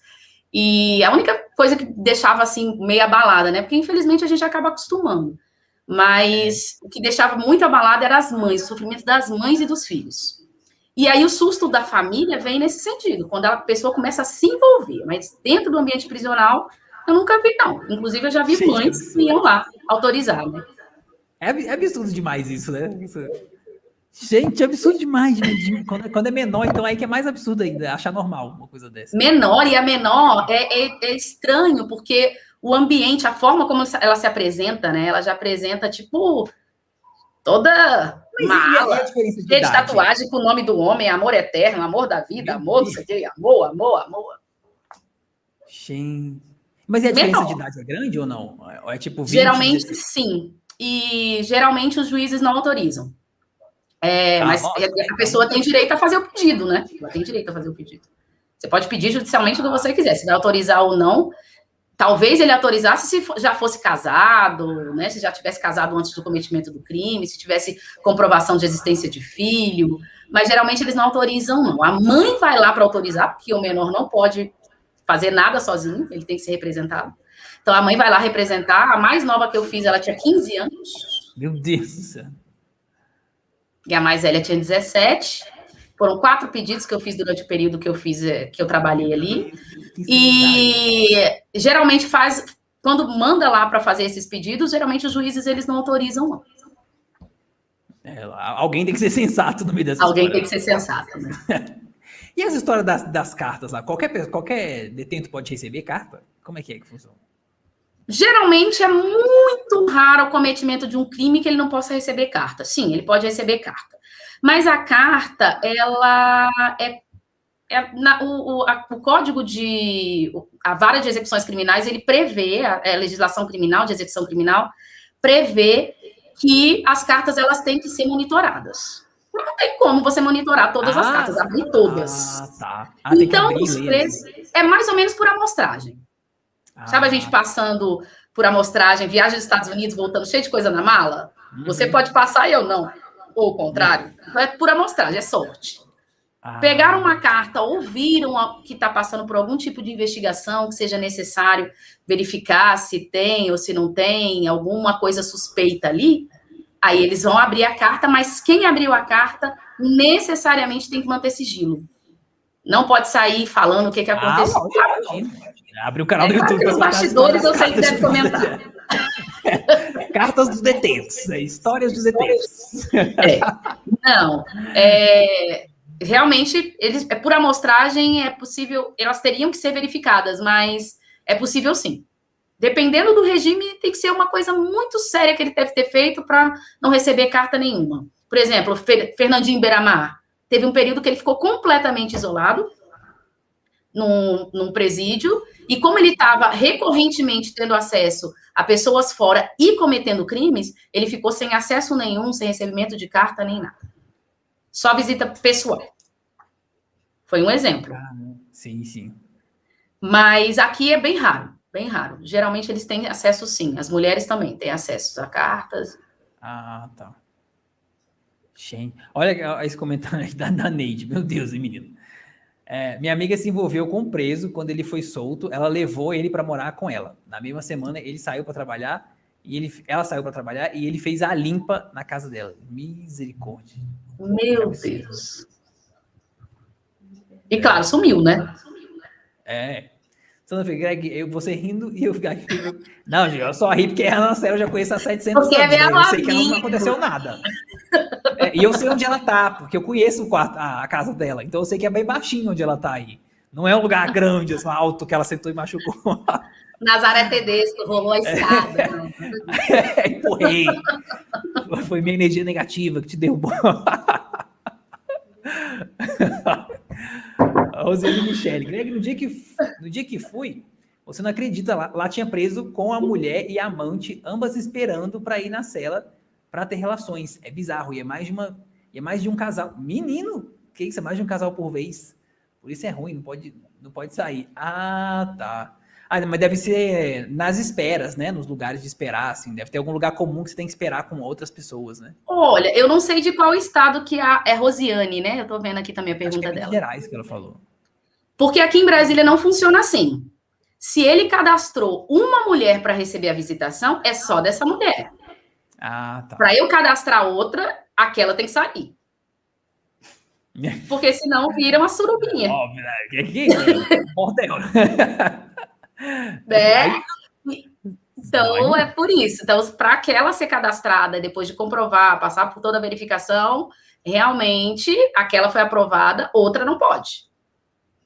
E a única coisa que deixava, assim, meio abalada, né? Porque, infelizmente, a gente acaba acostumando. Mas o que deixava muito abalada era as mães, o sofrimento das mães e dos filhos. E aí o susto da família vem nesse sentido, quando a pessoa começa a se envolver. Mas dentro do ambiente prisional, eu nunca vi, não. Inclusive, eu já vi Gente, que mães que iam lá autorizar, né? É absurdo demais isso, né? Gente, é absurdo demais. Quando é menor, então aí que é mais absurdo ainda, achar normal uma coisa dessa. Menor, e a menor é estranho, porque o ambiente, a forma como ela se apresenta, né? Ela já apresenta, tipo, toda mala, cheia de tatuagem com o nome do homem, amor eterno, amor da vida, amor, não sei o quê, amor, amor, amor. Gente. Mas e a diferença de idade é grande ou não? Ou é tipo 20, geralmente, 16? sim. E geralmente os juízes não autorizam. Mas a pessoa tem direito a fazer o pedido, né? Ela tem direito a fazer o pedido. Você pode pedir judicialmente o que você quiser. Se vai autorizar ou não, talvez ele autorizasse se já fosse casado, né? Se já tivesse casado antes do cometimento do crime, se tivesse comprovação de existência de filho. Mas geralmente eles não autorizam, não. A mãe vai lá para autorizar, porque o menor não pode fazer nada sozinho, ele tem que ser representado. Então a mãe vai lá representar. A mais nova que eu fiz, ela tinha 15 anos. Meu Deus do céu. E a mais velha tinha 17. Foram 4 pedidos que eu fiz durante o período que eu trabalhei ali. E geralmente quando manda lá para fazer esses pedidos, geralmente os juízes eles não autorizam, não. Alguém tem que ser sensato no meio dessa Alguém história. tem que ser sensato, né? E as histórias das cartas lá? Qualquer detento pode receber carta? Como é que funciona? Geralmente é muito raro o cometimento de um crime que ele não possa receber carta. Sim, ele pode receber carta. Mas a carta, ela o código a vara de execuções criminais, ele prevê, a legislação criminal, de execução criminal, prevê que as cartas, elas têm que ser monitoradas. Não tem como você monitorar todas as cartas, abrir todas. Tá. Então, os preços é mais ou menos por amostragem. Sabe a gente passando por amostragem, viagem dos Estados Unidos, voltando cheio de coisa na mala? Você pode passar e eu não. Ou o contrário. É por amostragem, é sorte. Pegaram uma carta ou viram que está passando por algum tipo de investigação que seja necessário verificar se tem ou se não tem alguma coisa suspeita ali, aí eles vão abrir a carta, mas quem abriu a carta necessariamente tem que manter sigilo. Não pode sair falando o que aconteceu. Abre o canal do YouTube. Os bastidores eu sei que deve comentar. Cartas dos detentos. Histórias dos detentos. Não. Realmente, por amostragem, é possível, elas teriam que ser verificadas, mas é possível sim. Dependendo do regime, tem que ser uma coisa muito séria que ele deve ter feito para não receber carta nenhuma. Por exemplo, Fernandinho Beiramar, teve um período que ele ficou completamente isolado num presídio, e como ele estava recorrentemente tendo acesso a pessoas fora e cometendo crimes, ele ficou sem acesso nenhum, sem recebimento de carta nem nada. Só visita pessoal. Foi um exemplo. Sim. Mas aqui é bem raro, bem raro. Geralmente eles têm acesso sim, as mulheres também têm acesso a cartas. Tá. Gente, olha esse comentário da Neide, meu Deus, hein, menino. Minha amiga se envolveu com um preso quando ele foi solto, ela levou ele para morar com ela. Na mesma semana, ele saiu para trabalhar, ela saiu para trabalhar e ele fez a limpa na casa dela. Misericórdia. Meu Deus. E claro, sumiu, né? Então, Greg, você rindo e eu fico... Não, eu só ri porque a Ana Céu eu já conheço há 700 porque anos. Eu sei que ela não aconteceu nada. E eu sei onde ela tá, porque eu conheço o quarto, a casa dela. Então eu sei que é bem baixinho onde ela tá aí. Não é um lugar grande, assim, alto, que ela sentou e machucou. Nazaré Tedesco, rolou a escada. Empurrei. Foi minha energia negativa que te derrubou. A Rosiane Michele. Greg, no dia que fui, você não acredita, lá tinha preso com a mulher e a amante, ambas esperando para ir na cela para ter relações. É bizarro, e é mais de um casal. Menino, que isso? É mais de um casal por vez. Por isso é ruim, não pode sair. Tá. Mas deve ser nas esperas, né? Nos lugares de esperar, assim. Deve ter algum lugar comum que você tem que esperar com outras pessoas, né? Olha, eu não sei de qual estado que é Rosiane, né? Eu tô vendo aqui também a pergunta dela. Gerais que ela falou. Porque aqui em Brasília não funciona assim. Se ele cadastrou uma mulher para receber a visitação, é só dessa mulher. Tá. Para eu cadastrar outra, aquela tem que sair. Porque senão vira uma surubinha. Óbvio, né? Que bordel. Né? Não, Então, é por isso. Então, para aquela ser cadastrada, depois de comprovar, passar por toda a verificação, realmente aquela foi aprovada, outra não pode.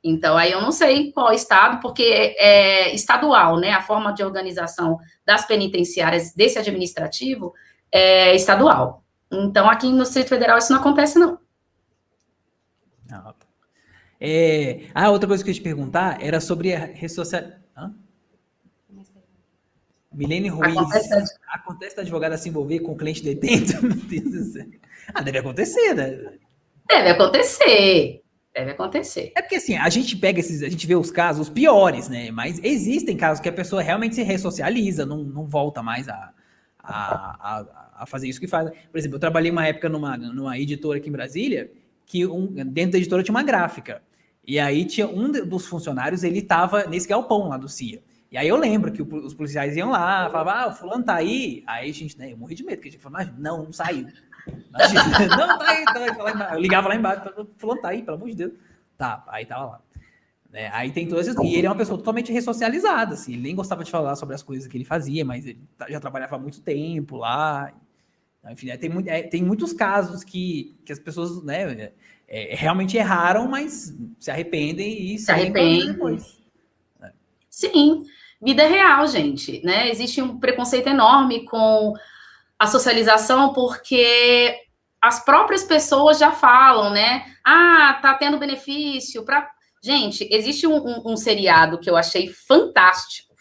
Então, aí eu não sei qual estado, porque é estadual, né? A forma de organização das penitenciárias desse administrativo é estadual. Então, aqui no Distrito Federal isso não acontece, não. Outra coisa que eu ia te perguntar era sobre a rede social. Milene Ruiz, acontece da advogada se envolver com o cliente detento? Meu Deus do céu. Deve acontecer, né? Deve acontecer. Deve acontecer. É porque assim, a gente vê os casos piores, né? Mas existem casos que a pessoa realmente se ressocializa, não volta mais a fazer isso que faz. Por exemplo, eu trabalhei uma época numa editora aqui em Brasília, que dentro da editora tinha uma gráfica. E aí tinha um dos funcionários, ele estava nesse galpão lá do CIA. E aí eu lembro que os policiais iam lá, falavam, o fulano tá aí. Aí a gente, né, eu morri de medo, porque a gente falou, mas não saiu. Não, tá aí. Eu ligava lá embaixo, fulano tá aí, pelo amor de Deus. Tá, aí tava lá. Aí tem todas essas... E ele é uma pessoa totalmente ressocializada, assim, ele nem gostava de falar sobre as coisas que ele fazia, mas ele já trabalhava há muito tempo lá. Enfim, tem muitos casos que as pessoas, né, realmente erraram, mas se arrependem e se arrependem depois. Sim, vida real, gente, né? Existe um preconceito enorme com a socialização, porque as próprias pessoas já falam, né? Tá tendo benefício para... Gente, existe um seriado que eu achei fantástico,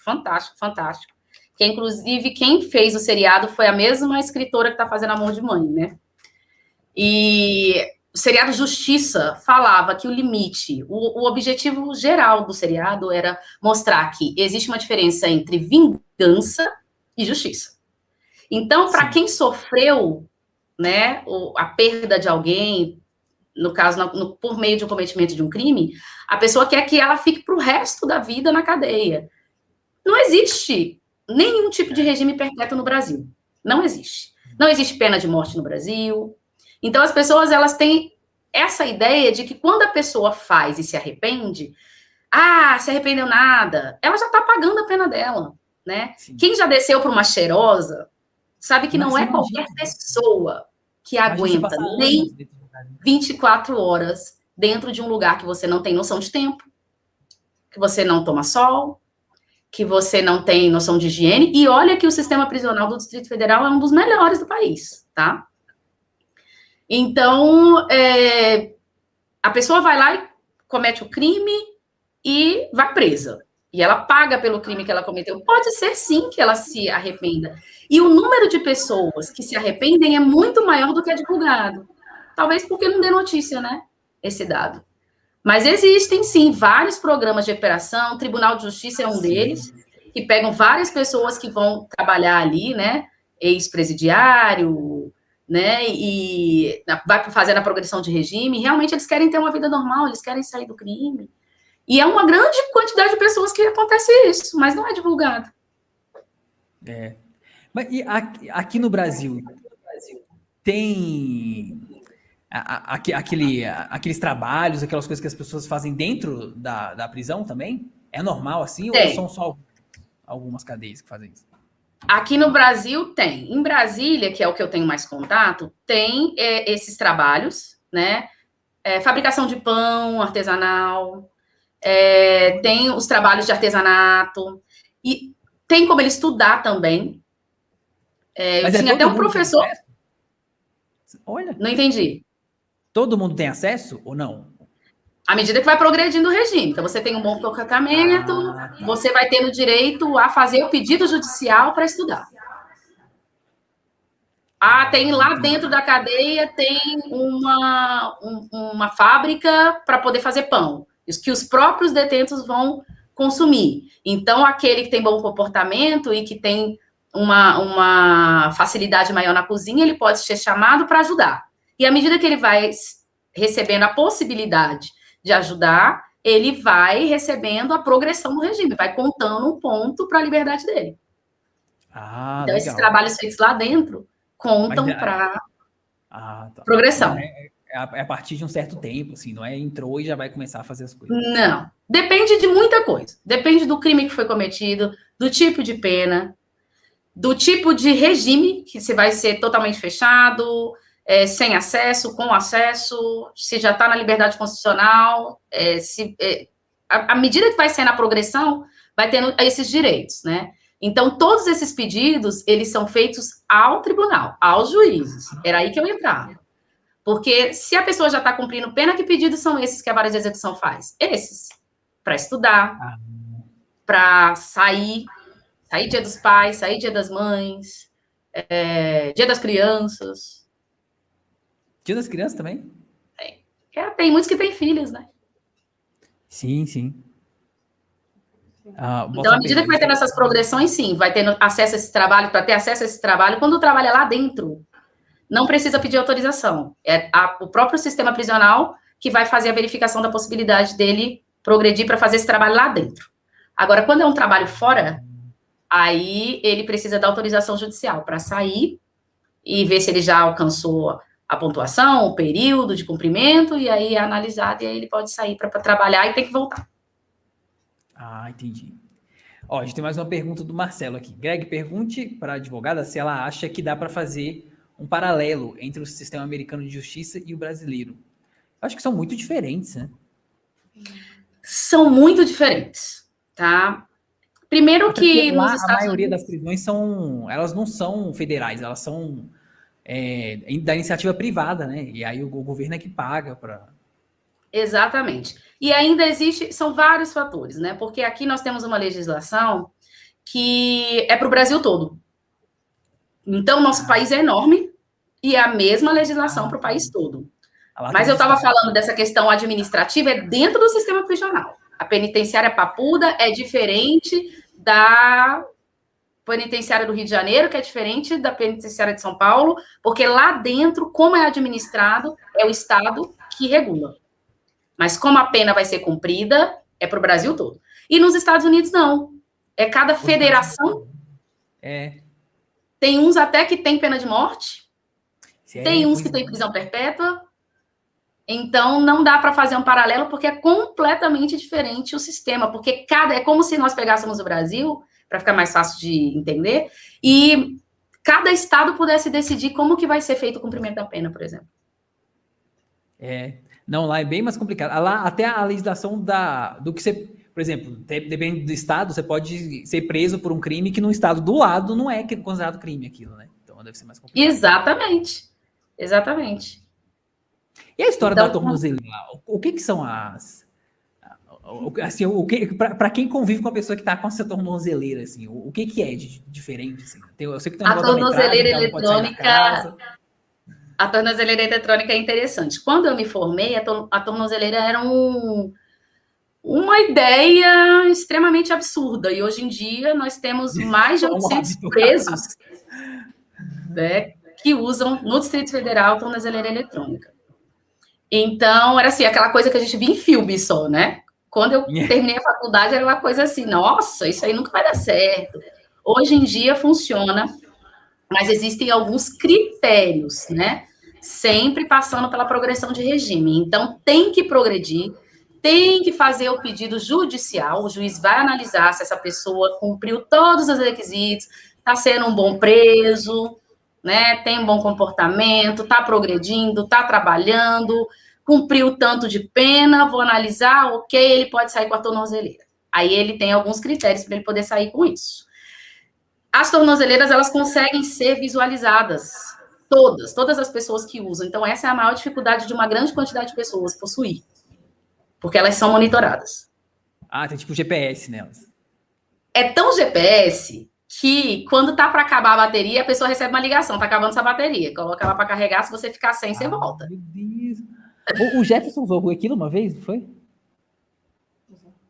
que inclusive quem fez o seriado foi a mesma escritora que está fazendo Amor de Mãe, né? E o seriado Justiça falava que o limite, o objetivo geral do seriado era mostrar que existe uma diferença entre vingança e justiça. Então, para quem sofreu, né, a perda de alguém, no caso, por meio de um cometimento de um crime, a pessoa quer que ela fique para o resto da vida na cadeia. Não existe nenhum tipo de regime perpétuo no Brasil. Não existe. Não existe pena de morte no Brasil. Então, as pessoas, elas têm essa ideia de que quando a pessoa faz e se arrepende, se arrependeu nada, ela já está pagando a pena dela, né? Sim. Quem já desceu para uma cheirosa sabe que não é qualquer pessoa que aguenta nem 24 horas dentro de um lugar que você não tem noção de tempo, que você não toma sol, que você não tem noção de higiene, e olha que o sistema prisional do Distrito Federal é um dos melhores do país, tá? Então, a pessoa vai lá e comete o crime e vai presa. E ela paga pelo crime que ela cometeu. Pode ser, sim, que ela se arrependa. E o número de pessoas que se arrependem é muito maior do que é divulgado. Talvez porque não dê notícia, né? Esse dado. Mas existem, sim, vários programas de recuperação. O Tribunal de Justiça é um deles, que pegam várias pessoas que vão trabalhar ali, né? Ex-presidiário, né? E vai fazendo a progressão de regime. Realmente, eles querem ter uma vida normal, eles querem sair do crime. E é uma grande quantidade de pessoas que acontece isso, mas não é divulgado. Mas e aqui no Brasil, tem aqueles trabalhos, aquelas coisas que as pessoas fazem dentro da prisão também? É normal assim? Ou são só algumas cadeias que fazem isso? Aqui no Brasil tem. Em Brasília, que é o que eu tenho mais contato, tem esses trabalhos, né? Fabricação de pão artesanal, tem os trabalhos de artesanato, e tem como ele estudar também. Eu tinha até um professor... Olha. Não entendi. Todo mundo tem acesso ou não? À medida que vai progredindo o regime. Então, você tem um bom tratamento, você vai tendo direito a fazer o pedido judicial para estudar. Tem lá dentro da cadeia, tem uma fábrica para poder fazer pão, que os próprios detentos vão consumir. Então, aquele que tem bom comportamento e que tem uma facilidade maior na cozinha, ele pode ser chamado para ajudar. E à medida que ele vai recebendo a possibilidade de ajudar, ele vai recebendo a progressão do regime, vai contando um ponto para a liberdade dele. Então, legal. Esses trabalhos feitos lá dentro contam para progressão. É a partir de um certo tempo, assim, não é entrou e já vai começar a fazer as coisas. Não. Depende de muita coisa. Depende do crime que foi cometido, do tipo de pena, do tipo de regime, que se vai ser totalmente fechado, sem acesso, com acesso, se já está na liberdade constitucional, à medida que vai ser na progressão, vai tendo esses direitos, né? Então, todos esses pedidos, eles são feitos ao tribunal, aos juízes. Era aí que eu entrava. Porque se a pessoa já está cumprindo pena, que pedidos são esses que a vara de execução faz? Esses. Para estudar, para sair Dia dos Pais, sair Dia das Mães, Dia das Crianças. Dia das Crianças também? Tem muitos que têm filhos, né? Sim, sim. Então, à medida que vai tendo essas progressões, sim, vai tendo acesso a esse trabalho, para ter acesso a esse trabalho, quando o trabalho é lá dentro, não precisa pedir autorização. É o próprio sistema prisional que vai fazer a verificação da possibilidade dele progredir para fazer esse trabalho lá dentro. Agora, quando é um trabalho fora, aí ele precisa da autorização judicial para sair e ver se ele já alcançou a pontuação, o período de cumprimento, e aí é analisado, e aí ele pode sair para trabalhar e tem que voltar. Entendi. Ó, a gente tem mais uma pergunta do Marcelo aqui. Greg, pergunte para a advogada se ela acha que dá para fazer um paralelo entre o sistema americano de justiça e o brasileiro. Acho que são muito diferentes, né? São muito diferentes, tá? Primeiro que lá, a maioria das prisões elas não são federais, elas são da iniciativa privada, né? E aí o governo é que paga para... Exatamente. E ainda são vários fatores, né? Porque aqui nós temos uma legislação que é para o Brasil todo. Então, nosso país é enorme e é a mesma legislação para o país todo. Mas eu estava falando dessa questão administrativa, é dentro do sistema prisional. A penitenciária Papuda é diferente da penitenciária do Rio de Janeiro, que é diferente da penitenciária de São Paulo, porque lá dentro, como é administrado, é o Estado que regula. Mas como a pena vai ser cumprida, é para o Brasil todo. E nos Estados Unidos, não. É cada federação. Tem uns até que tem pena de morte, tem uns que tem prisão perpétua. Então, não dá para fazer um paralelo, porque é completamente diferente o sistema, porque é como se nós pegássemos o Brasil, para ficar mais fácil de entender, e cada estado pudesse decidir como que vai ser feito o cumprimento da pena, por exemplo. Não, lá é bem mais complicado. Lá, até a legislação do que você... Por exemplo, depende do estado, você pode ser preso por um crime que no estado do lado não é considerado crime aquilo, né? Então, deve ser mais complicado. Exatamente. E a história da tornozeleira? O que são assim, para quem convive com a pessoa que está com essa tornozeleira, assim, o que é de diferente? Assim? Eu sei que tem a tornozeleira eletrônica. A tornozeleira eletrônica é interessante. Quando eu me formei, a tornozeleira era uma ideia extremamente absurda. E hoje em dia nós temos mais de 800 presos, né, que usam no Distrito Federal tornozeleira eletrônica. Então, era assim, aquela coisa que a gente via em filme só, né? Quando eu terminei a faculdade, era uma coisa assim, nossa, isso aí nunca vai dar certo. Hoje em dia funciona, mas existem alguns critérios, né? Sempre passando pela progressão de regime. Então, tem que progredir, tem que fazer o pedido judicial, o juiz vai analisar se essa pessoa cumpriu todos os requisitos, está sendo um bom preso, né? Tem um bom comportamento, está progredindo, está trabalhando, cumpriu tanto de pena, vou analisar, ok, ele pode sair com a tornozeleira. Aí ele tem alguns critérios para ele poder sair com isso. As tornozeleiras, elas conseguem ser visualizadas, todas as pessoas que usam. Então, essa é a maior dificuldade de uma grande quantidade de pessoas possuir, porque elas são monitoradas. Tem tipo GPS nelas. É tão GPS que quando tá para acabar a bateria, a pessoa recebe uma ligação, tá acabando essa bateria, coloca ela para carregar, se você ficar sem, você volta. Meu Deus. O Jefferson usou aquilo uma vez, não foi?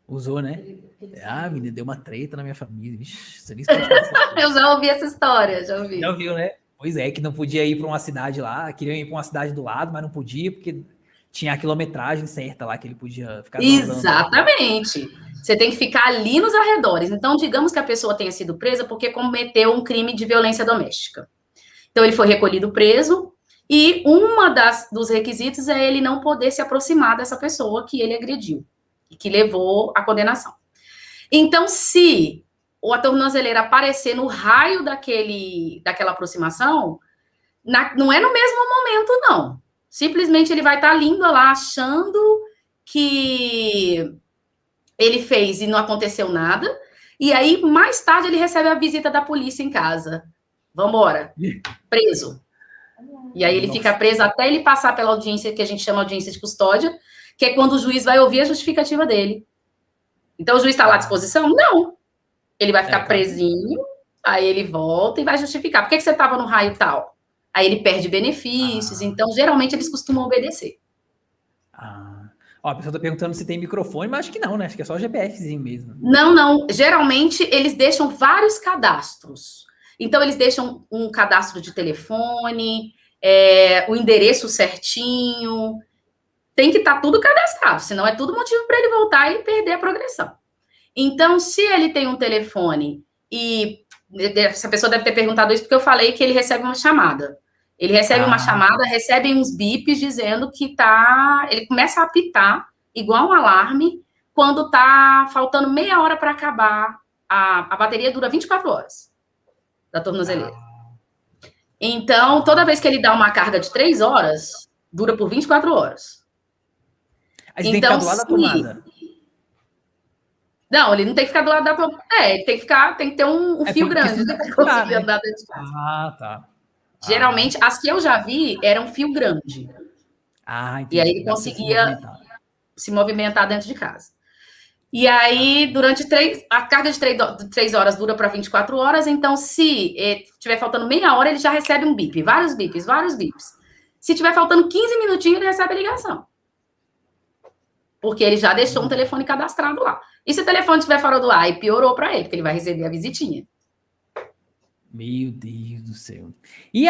Usou, né? Menina, deu uma treta na minha família. Vixe, eu já ouvi essa história, já ouvi. Já ouviu, né? Pois é, que não podia ir para uma cidade lá, queriam ir para uma cidade do lado, mas não podia, porque tinha a quilometragem certa lá que ele podia ficar usando. Exatamente. Você tem que ficar ali nos arredores. Então, digamos que a pessoa tenha sido presa porque cometeu um crime de violência doméstica. Então, ele foi recolhido preso, E dos requisitos é ele não poder se aproximar dessa pessoa que ele agrediu e que levou à condenação. Então, se a tornozeleira aparecer no raio daquela aproximação, não é no mesmo momento, não. Simplesmente ele vai estar lindo lá, achando que ele fez e não aconteceu nada. E aí, mais tarde, ele recebe a visita da polícia em casa. Vambora. Preso. E aí ele fica preso até ele passar pela audiência, que a gente chama audiência de custódia, que é quando o juiz vai ouvir a justificativa dele. Então, o juiz está lá à disposição? Não. Ele vai ficar presinho, aí ele volta e vai justificar. Por que você estava no raio tal? Aí ele perde benefícios. Então, geralmente, eles costumam obedecer. Ó, a pessoa está perguntando se tem microfone, mas acho que não, né? Acho que é só o GPFzinho mesmo. Não. Geralmente, eles deixam vários cadastros. Então, eles deixam um cadastro de telefone, o endereço certinho. Tem que estar tudo cadastrado, senão é tudo motivo para ele voltar e perder a progressão. Então, se ele tem um telefone e essa pessoa deve ter perguntado isso porque eu falei que ele recebe uma chamada. Ele recebe uma chamada, recebe uns bips dizendo que ele começa a apitar, igual um alarme, quando tá faltando meia hora para acabar. A bateria dura 24 horas da tornozeleira. Então, toda vez que ele dá uma carga de 3 horas, dura por 24 horas. Aí você então, tem que ficar do lado da tomada. Não, ele não tem que ficar do lado da tomada. Ele tem que ter um fio grande para conseguir andar dentro de casa. Tá. Geralmente, as que eu já vi eram fio grande. Entendi. E aí ele conseguia se movimentar dentro de casa. E aí, a carga de 3 horas dura para 24 horas, então se estiver faltando meia hora, ele já recebe um bip, vários bips. Se estiver faltando 15 minutinhos, ele recebe a ligação. Porque ele já deixou um telefone cadastrado lá. E se o telefone estiver fora do ar, aí piorou para ele, porque ele vai receber a visitinha. Meu Deus do céu. E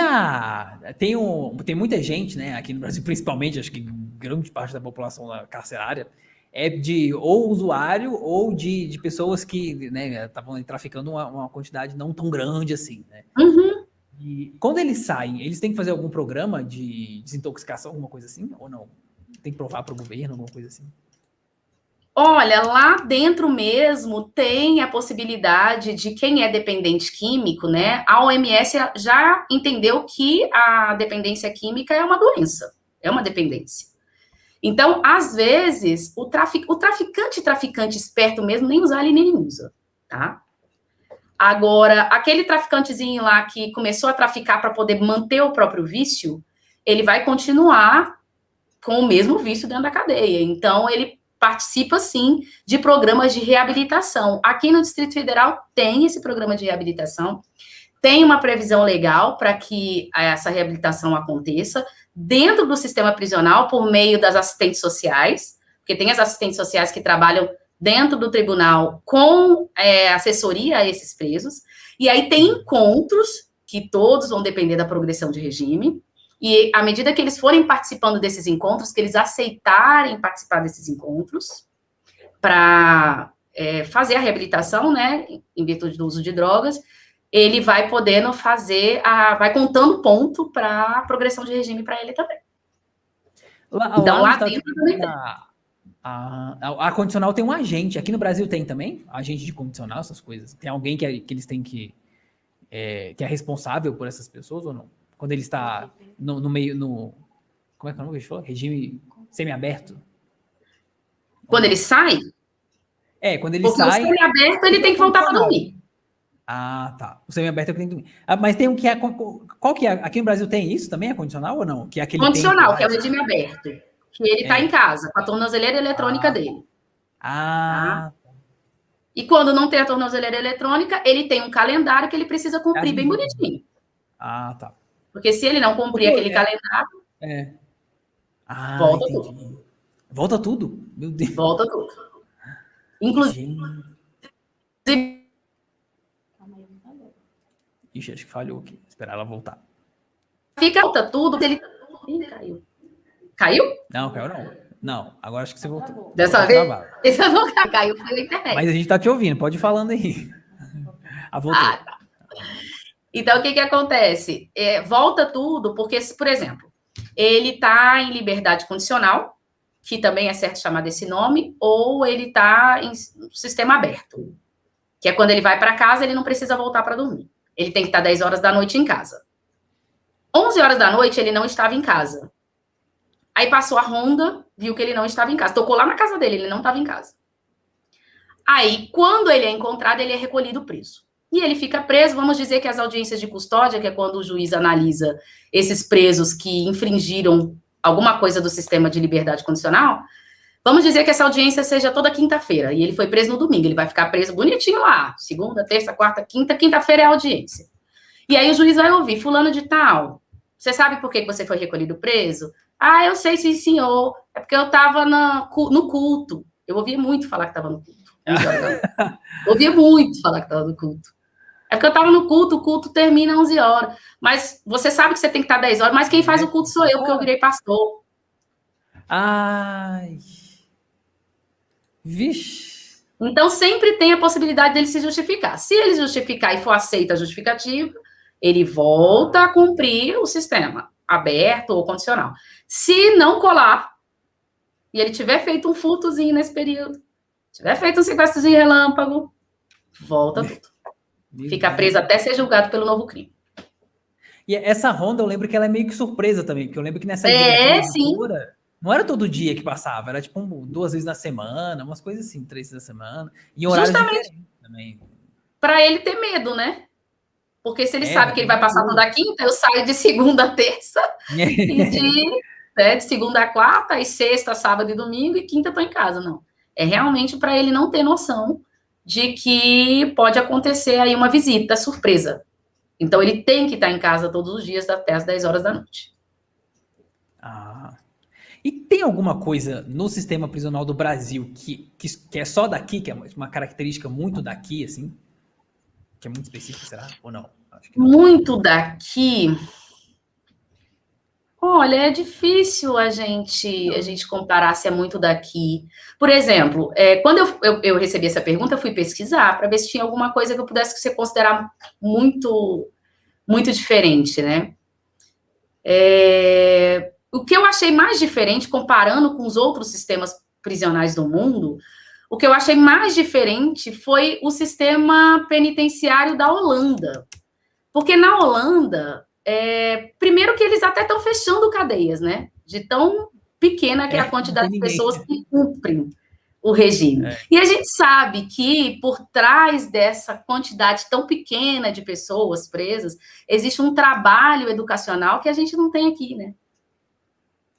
tem muita gente, né, aqui no Brasil, principalmente, acho que grande parte da população carcerária, é de ou usuário ou de pessoas que, né, estavam traficando uma quantidade não tão grande assim, né? Uhum. E quando eles saem, eles têm que fazer algum programa de desintoxicação, alguma coisa assim, ou não? Tem que provar para o governo, alguma coisa assim? Olha, lá dentro mesmo tem a possibilidade de quem é dependente químico, né? A OMS já entendeu que a dependência química é uma doença, é uma dependência. Então, às vezes, o traficante esperto mesmo, nem usar ele nem usa, tá? Agora, aquele traficantezinho lá que começou a traficar para poder manter o próprio vício, ele vai continuar com o mesmo vício dentro da cadeia. Então, ele participa, sim, de programas de reabilitação. Aqui no Distrito Federal tem esse programa de reabilitação, tem uma previsão legal para que essa reabilitação aconteça dentro do sistema prisional por meio das assistentes sociais, porque tem as assistentes sociais que trabalham dentro do tribunal com assessoria a esses presos, e aí tem encontros que todos vão depender da progressão de regime, e à medida que eles forem participando desses encontros, que eles aceitarem participar desses encontros para fazer a reabilitação, né, em virtude do uso de drogas, ele vai podendo vai contando ponto para a progressão de regime para ele também. Então, lá dentro também tem. A condicional tem um agente. Aqui no Brasil tem também? Agente de condicional, essas coisas. Tem alguém que eles têm que é responsável por essas pessoas ou não? Quando ele está no meio, como é que é o nome que a gente falou? Regime semiaberto? Quando ele sai? Quando ele sai... Porque o semiaberto, ele tem que voltar para dormir. Tá. O semiaberto é que tem que dormir. Mas tem um que é... Qual que é? Aqui no Brasil tem isso também? É condicional ou não? Que é aquele condicional, que é o regime aberto. Que ele está em casa, com a tornozeleira eletrônica dele. Tá? E quando não tem a tornozeleira eletrônica, ele tem um calendário que ele precisa cumprir bem bonitinho. Tá. Porque se ele não cumprir aquele calendário... volta tudo. Volta tudo? Meu Deus. Volta tudo. Inclusive... Ixi, acho que falhou aqui. Esperar ela voltar. Volta tudo. Ele caiu. Caiu? Não, caiu não. Não, agora acho que você voltou. Dessa vez? Essa não caiu, foi na internet. Mas a gente tá te ouvindo, pode ir falando aí. Voltou. Tá. Então, o que acontece? Volta tudo, porque, por exemplo, ele está em liberdade condicional, que também é certo chamar desse nome, ou ele está em sistema aberto, que é quando ele vai para casa, ele não precisa voltar para dormir. Ele tem que estar 10 horas da noite em casa. 11 horas da noite, ele não estava em casa. Aí passou a ronda, viu que ele não estava em casa. Tocou lá na casa dele, ele não estava em casa. Aí, quando ele é encontrado, ele é recolhido preso. E ele fica preso, vamos dizer que as audiências de custódia, que é quando o juiz analisa esses presos que infringiram alguma coisa do sistema de liberdade condicional, vamos dizer que essa audiência seja toda quinta-feira, e ele foi preso no domingo, ele vai ficar preso bonitinho lá, segunda, terça, quarta, quinta-feira é a audiência. E aí o juiz vai ouvir, fulano de tal, você sabe por que você foi recolhido preso? Ah, eu sei, sim, senhor, é porque eu estava no culto. Eu ouvia muito falar que estava no culto. Eu ouvia muito falar que estava no culto. É porque eu estava no culto, o culto termina às 11 horas. Mas você sabe que você tem que estar 10 horas, mas quem faz o culto sou eu, porque eu virei pastor. Ai. Vixe. Então, sempre tem a possibilidade dele se justificar. Se ele justificar e for aceita a justificativa, ele volta a cumprir o sistema, aberto ou condicional. Se não colar, e ele tiver feito um furtozinho nesse período, tiver feito um sequestrozinho relâmpago, volta tudo. Fica preso até ser julgado pelo novo crime. E essa ronda, eu lembro que ela é meio que surpresa também, porque eu lembro que nessa sim. Não era todo dia que passava, era tipo 2 vezes na semana, umas coisas assim, 3 vezes na semana, e horários diferentes também. Para ele ter medo, né? Porque se ele sabe que ele vai passar toda quinta, eu saio de segunda a terça, e de segunda a quarta, e sexta, sábado e domingo, e quinta eu tô em casa, não. É realmente para ele não ter noção de que pode acontecer aí uma visita surpresa. Então, ele tem que estar em casa todos os dias até as 10 horas da noite. E tem alguma coisa no sistema prisional do Brasil que é só daqui, que é uma característica muito daqui, assim? Que é muito específica, será? Ou não? Acho que não. Muito daqui... Olha, é difícil a gente comparar se é muito daqui. Por exemplo, quando eu recebi essa pergunta, eu fui pesquisar para ver se tinha alguma coisa que eu pudesse ser considerar muito, muito diferente, né? O que eu achei mais diferente, comparando com os outros sistemas prisionais do mundo, o que eu achei mais diferente foi o sistema penitenciário da Holanda. Porque na Holanda... primeiro que eles até estão fechando cadeias, né? De tão pequena que é a quantidade de pessoas que cumprem o regime. E a gente sabe que por trás dessa quantidade tão pequena de pessoas presas, existe um trabalho educacional que a gente não tem aqui, né?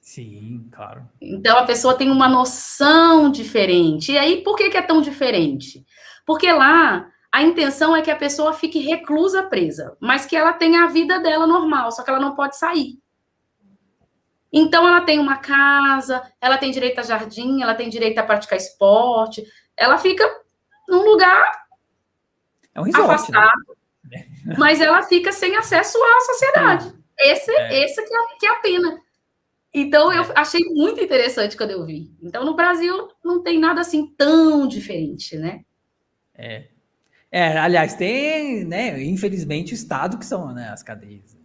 Sim, claro. Então a pessoa tem uma noção diferente. E aí, por que é tão diferente? Porque lá... a intenção é que a pessoa fique reclusa, presa, mas que ela tenha a vida dela normal, só que ela não pode sair. Então, ela tem uma casa, ela tem direito a jardim, ela tem direito a praticar esporte, ela fica num lugar afastado, né? Mas ela fica sem acesso à sociedade. Esse que é a pena. Então, eu achei muito interessante quando eu vi. Então, no Brasil, não tem nada assim tão diferente, né? Aliás, tem, né, infelizmente, o Estado que são, né, as cadeias.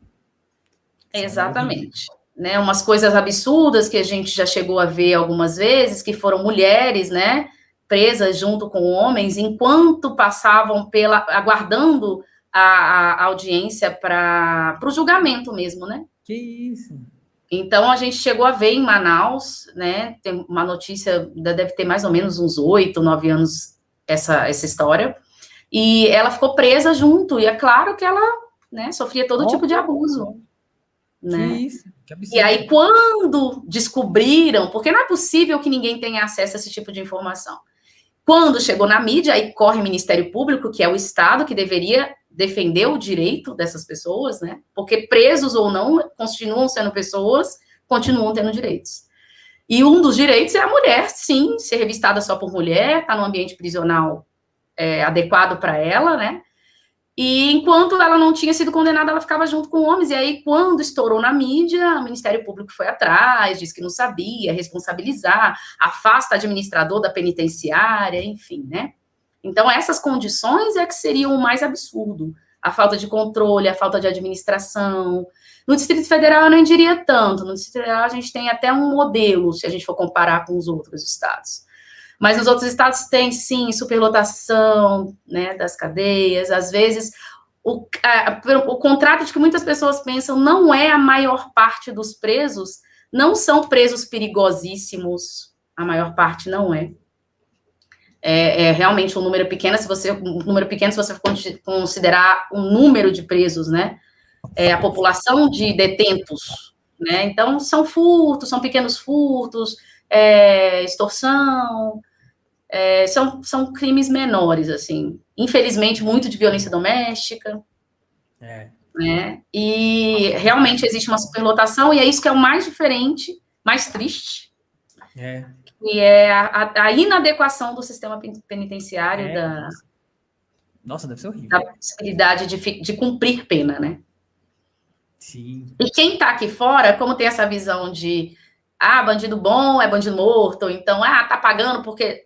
Exatamente. Né, umas coisas absurdas que a gente já chegou a ver algumas vezes, que foram mulheres, né, presas junto com homens, enquanto passavam aguardando a audiência para o julgamento mesmo, né? Que isso! Então, a gente chegou a ver em Manaus, né, tem uma notícia, deve ter mais ou menos uns 8, 9 anos essa história, e ela ficou presa junto, e é claro que ela, né, sofria todo tipo de abuso. Né? Que isso, que absurdo. E aí, quando descobriram, porque não é possível que ninguém tenha acesso a esse tipo de informação. Quando chegou na mídia, aí corre o Ministério Público, que é o Estado que deveria defender o direito dessas pessoas, né? Porque presos ou não, continuam sendo pessoas, continuam tendo direitos. E um dos direitos é a mulher, sim, ser revistada só por mulher, estar no ambiente prisional adequado para ela, né? E enquanto ela não tinha sido condenada, ela ficava junto com homens. E aí, quando estourou na mídia, o Ministério Público foi atrás, disse que não sabia, responsabilizar, afasta o administrador da penitenciária, enfim, né? Então, essas condições é que seriam o mais absurdo. A falta de controle, a falta de administração. No Distrito Federal eu não diria tanto. No Distrito Federal a gente tem até um modelo, se a gente for comparar com os outros estados. Mas nos outros estados tem, sim, superlotação, né, das cadeias. Às vezes, o contrário de que muitas pessoas pensam, não é a maior parte dos presos, não são presos perigosíssimos, a maior parte não é. É realmente um número pequeno, se você considerar o número de presos, né? A população de detentos, né? Então, são furtos, são pequenos furtos, extorsão, são crimes menores, assim. Infelizmente, muito de violência doméstica. Né? E realmente existe uma superlotação, e é isso que é o mais diferente, mais triste. E é a inadequação do sistema penitenciário Nossa, deve ser horrível. Da possibilidade de cumprir pena, né? Sim. E quem tá aqui fora, como tem essa visão de bandido bom é bandido morto, então, tá pagando porque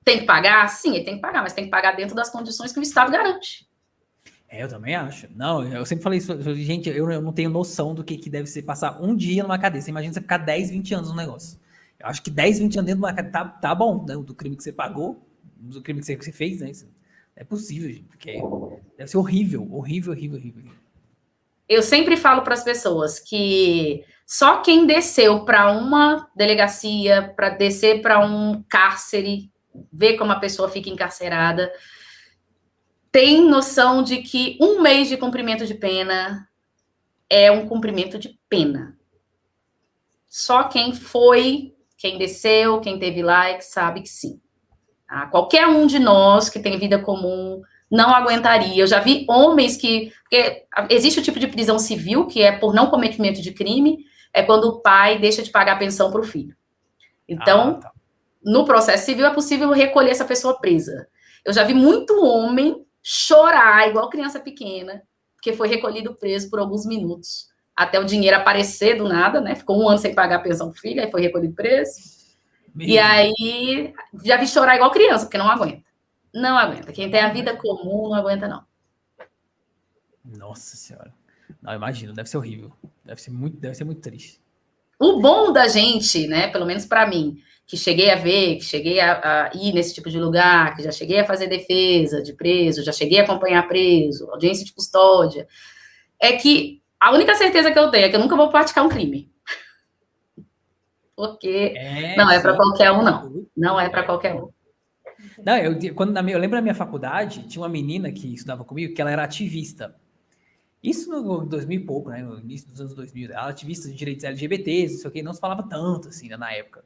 tem que pagar? Sim, ele tem que pagar, mas tem que pagar dentro das condições que o Estado garante. Eu também acho. Não, eu sempre falei isso, gente, eu não tenho noção do que deve ser passar um dia numa cadeia. Você imagina você ficar 10, 20 anos no negócio. Eu acho que 10, 20 anos dentro de uma cadeia tá bom, né? Do crime que você pagou, do crime que você fez, né? Isso é possível, gente, porque deve ser horrível, horrível, horrível, horrível. Eu sempre falo para as pessoas que só quem desceu para uma delegacia, para descer para um cárcere, ver como a pessoa fica encarcerada, tem noção de que um mês de cumprimento de pena é um cumprimento de pena. Só quem foi, quem desceu, quem teve lá, sabe que sim. Tá? Qualquer um de nós que tem vida comum não aguentaria. Eu já vi homens porque existe o tipo de prisão civil, que é por não cometimento de crime, é quando o pai deixa de pagar a pensão para o filho. Então, no processo civil é possível recolher essa pessoa presa. Eu já vi muito homem chorar, igual criança pequena, porque foi recolhido preso por alguns minutos, até o dinheiro aparecer do nada, né? Ficou 1 ano sem pagar a pensão pro filho, aí foi recolhido preso. E aí, já vi chorar igual criança, porque não aguenta. Não aguenta. Quem tem a vida comum não aguenta, não. Nossa Senhora. Não, imagino, deve ser horrível. Deve ser muito triste. O bom da gente, né, pelo menos para mim, que cheguei a ver, que cheguei a ir nesse tipo de lugar, que já cheguei a fazer defesa de preso, já cheguei a acompanhar preso, audiência de custódia, é que a única certeza que eu tenho é que eu nunca vou praticar um crime. Porque não é para qualquer um, não. Não é para qualquer um. Não, eu lembro da minha faculdade, tinha uma menina que estudava comigo, que ela era ativista. Isso no 2000 e pouco, né? No início dos anos 2000. Ela era ativista de direitos LGBTs, isso aqui, não se falava tanto, assim, né, na época.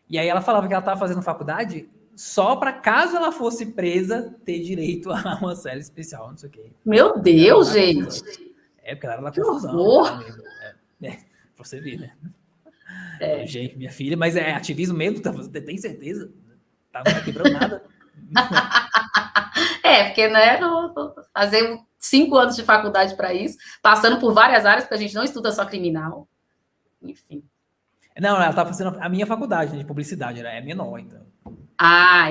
E aí ela falava que ela estava fazendo faculdade só para, caso ela fosse presa, ter direito a uma cela especial, não sei o quê. Meu Deus, gente! Porque ela era da confusão. Pra você ver, né? Gente, minha filha, mas é ativismo mesmo? Tem certeza? Tá quebrando nada. Porque, né, fazer 5 anos de faculdade para isso, passando por várias áreas, porque a gente não estuda só criminal. Enfim. Não, ela tá fazendo a minha faculdade, né, de publicidade, ela é menor, então.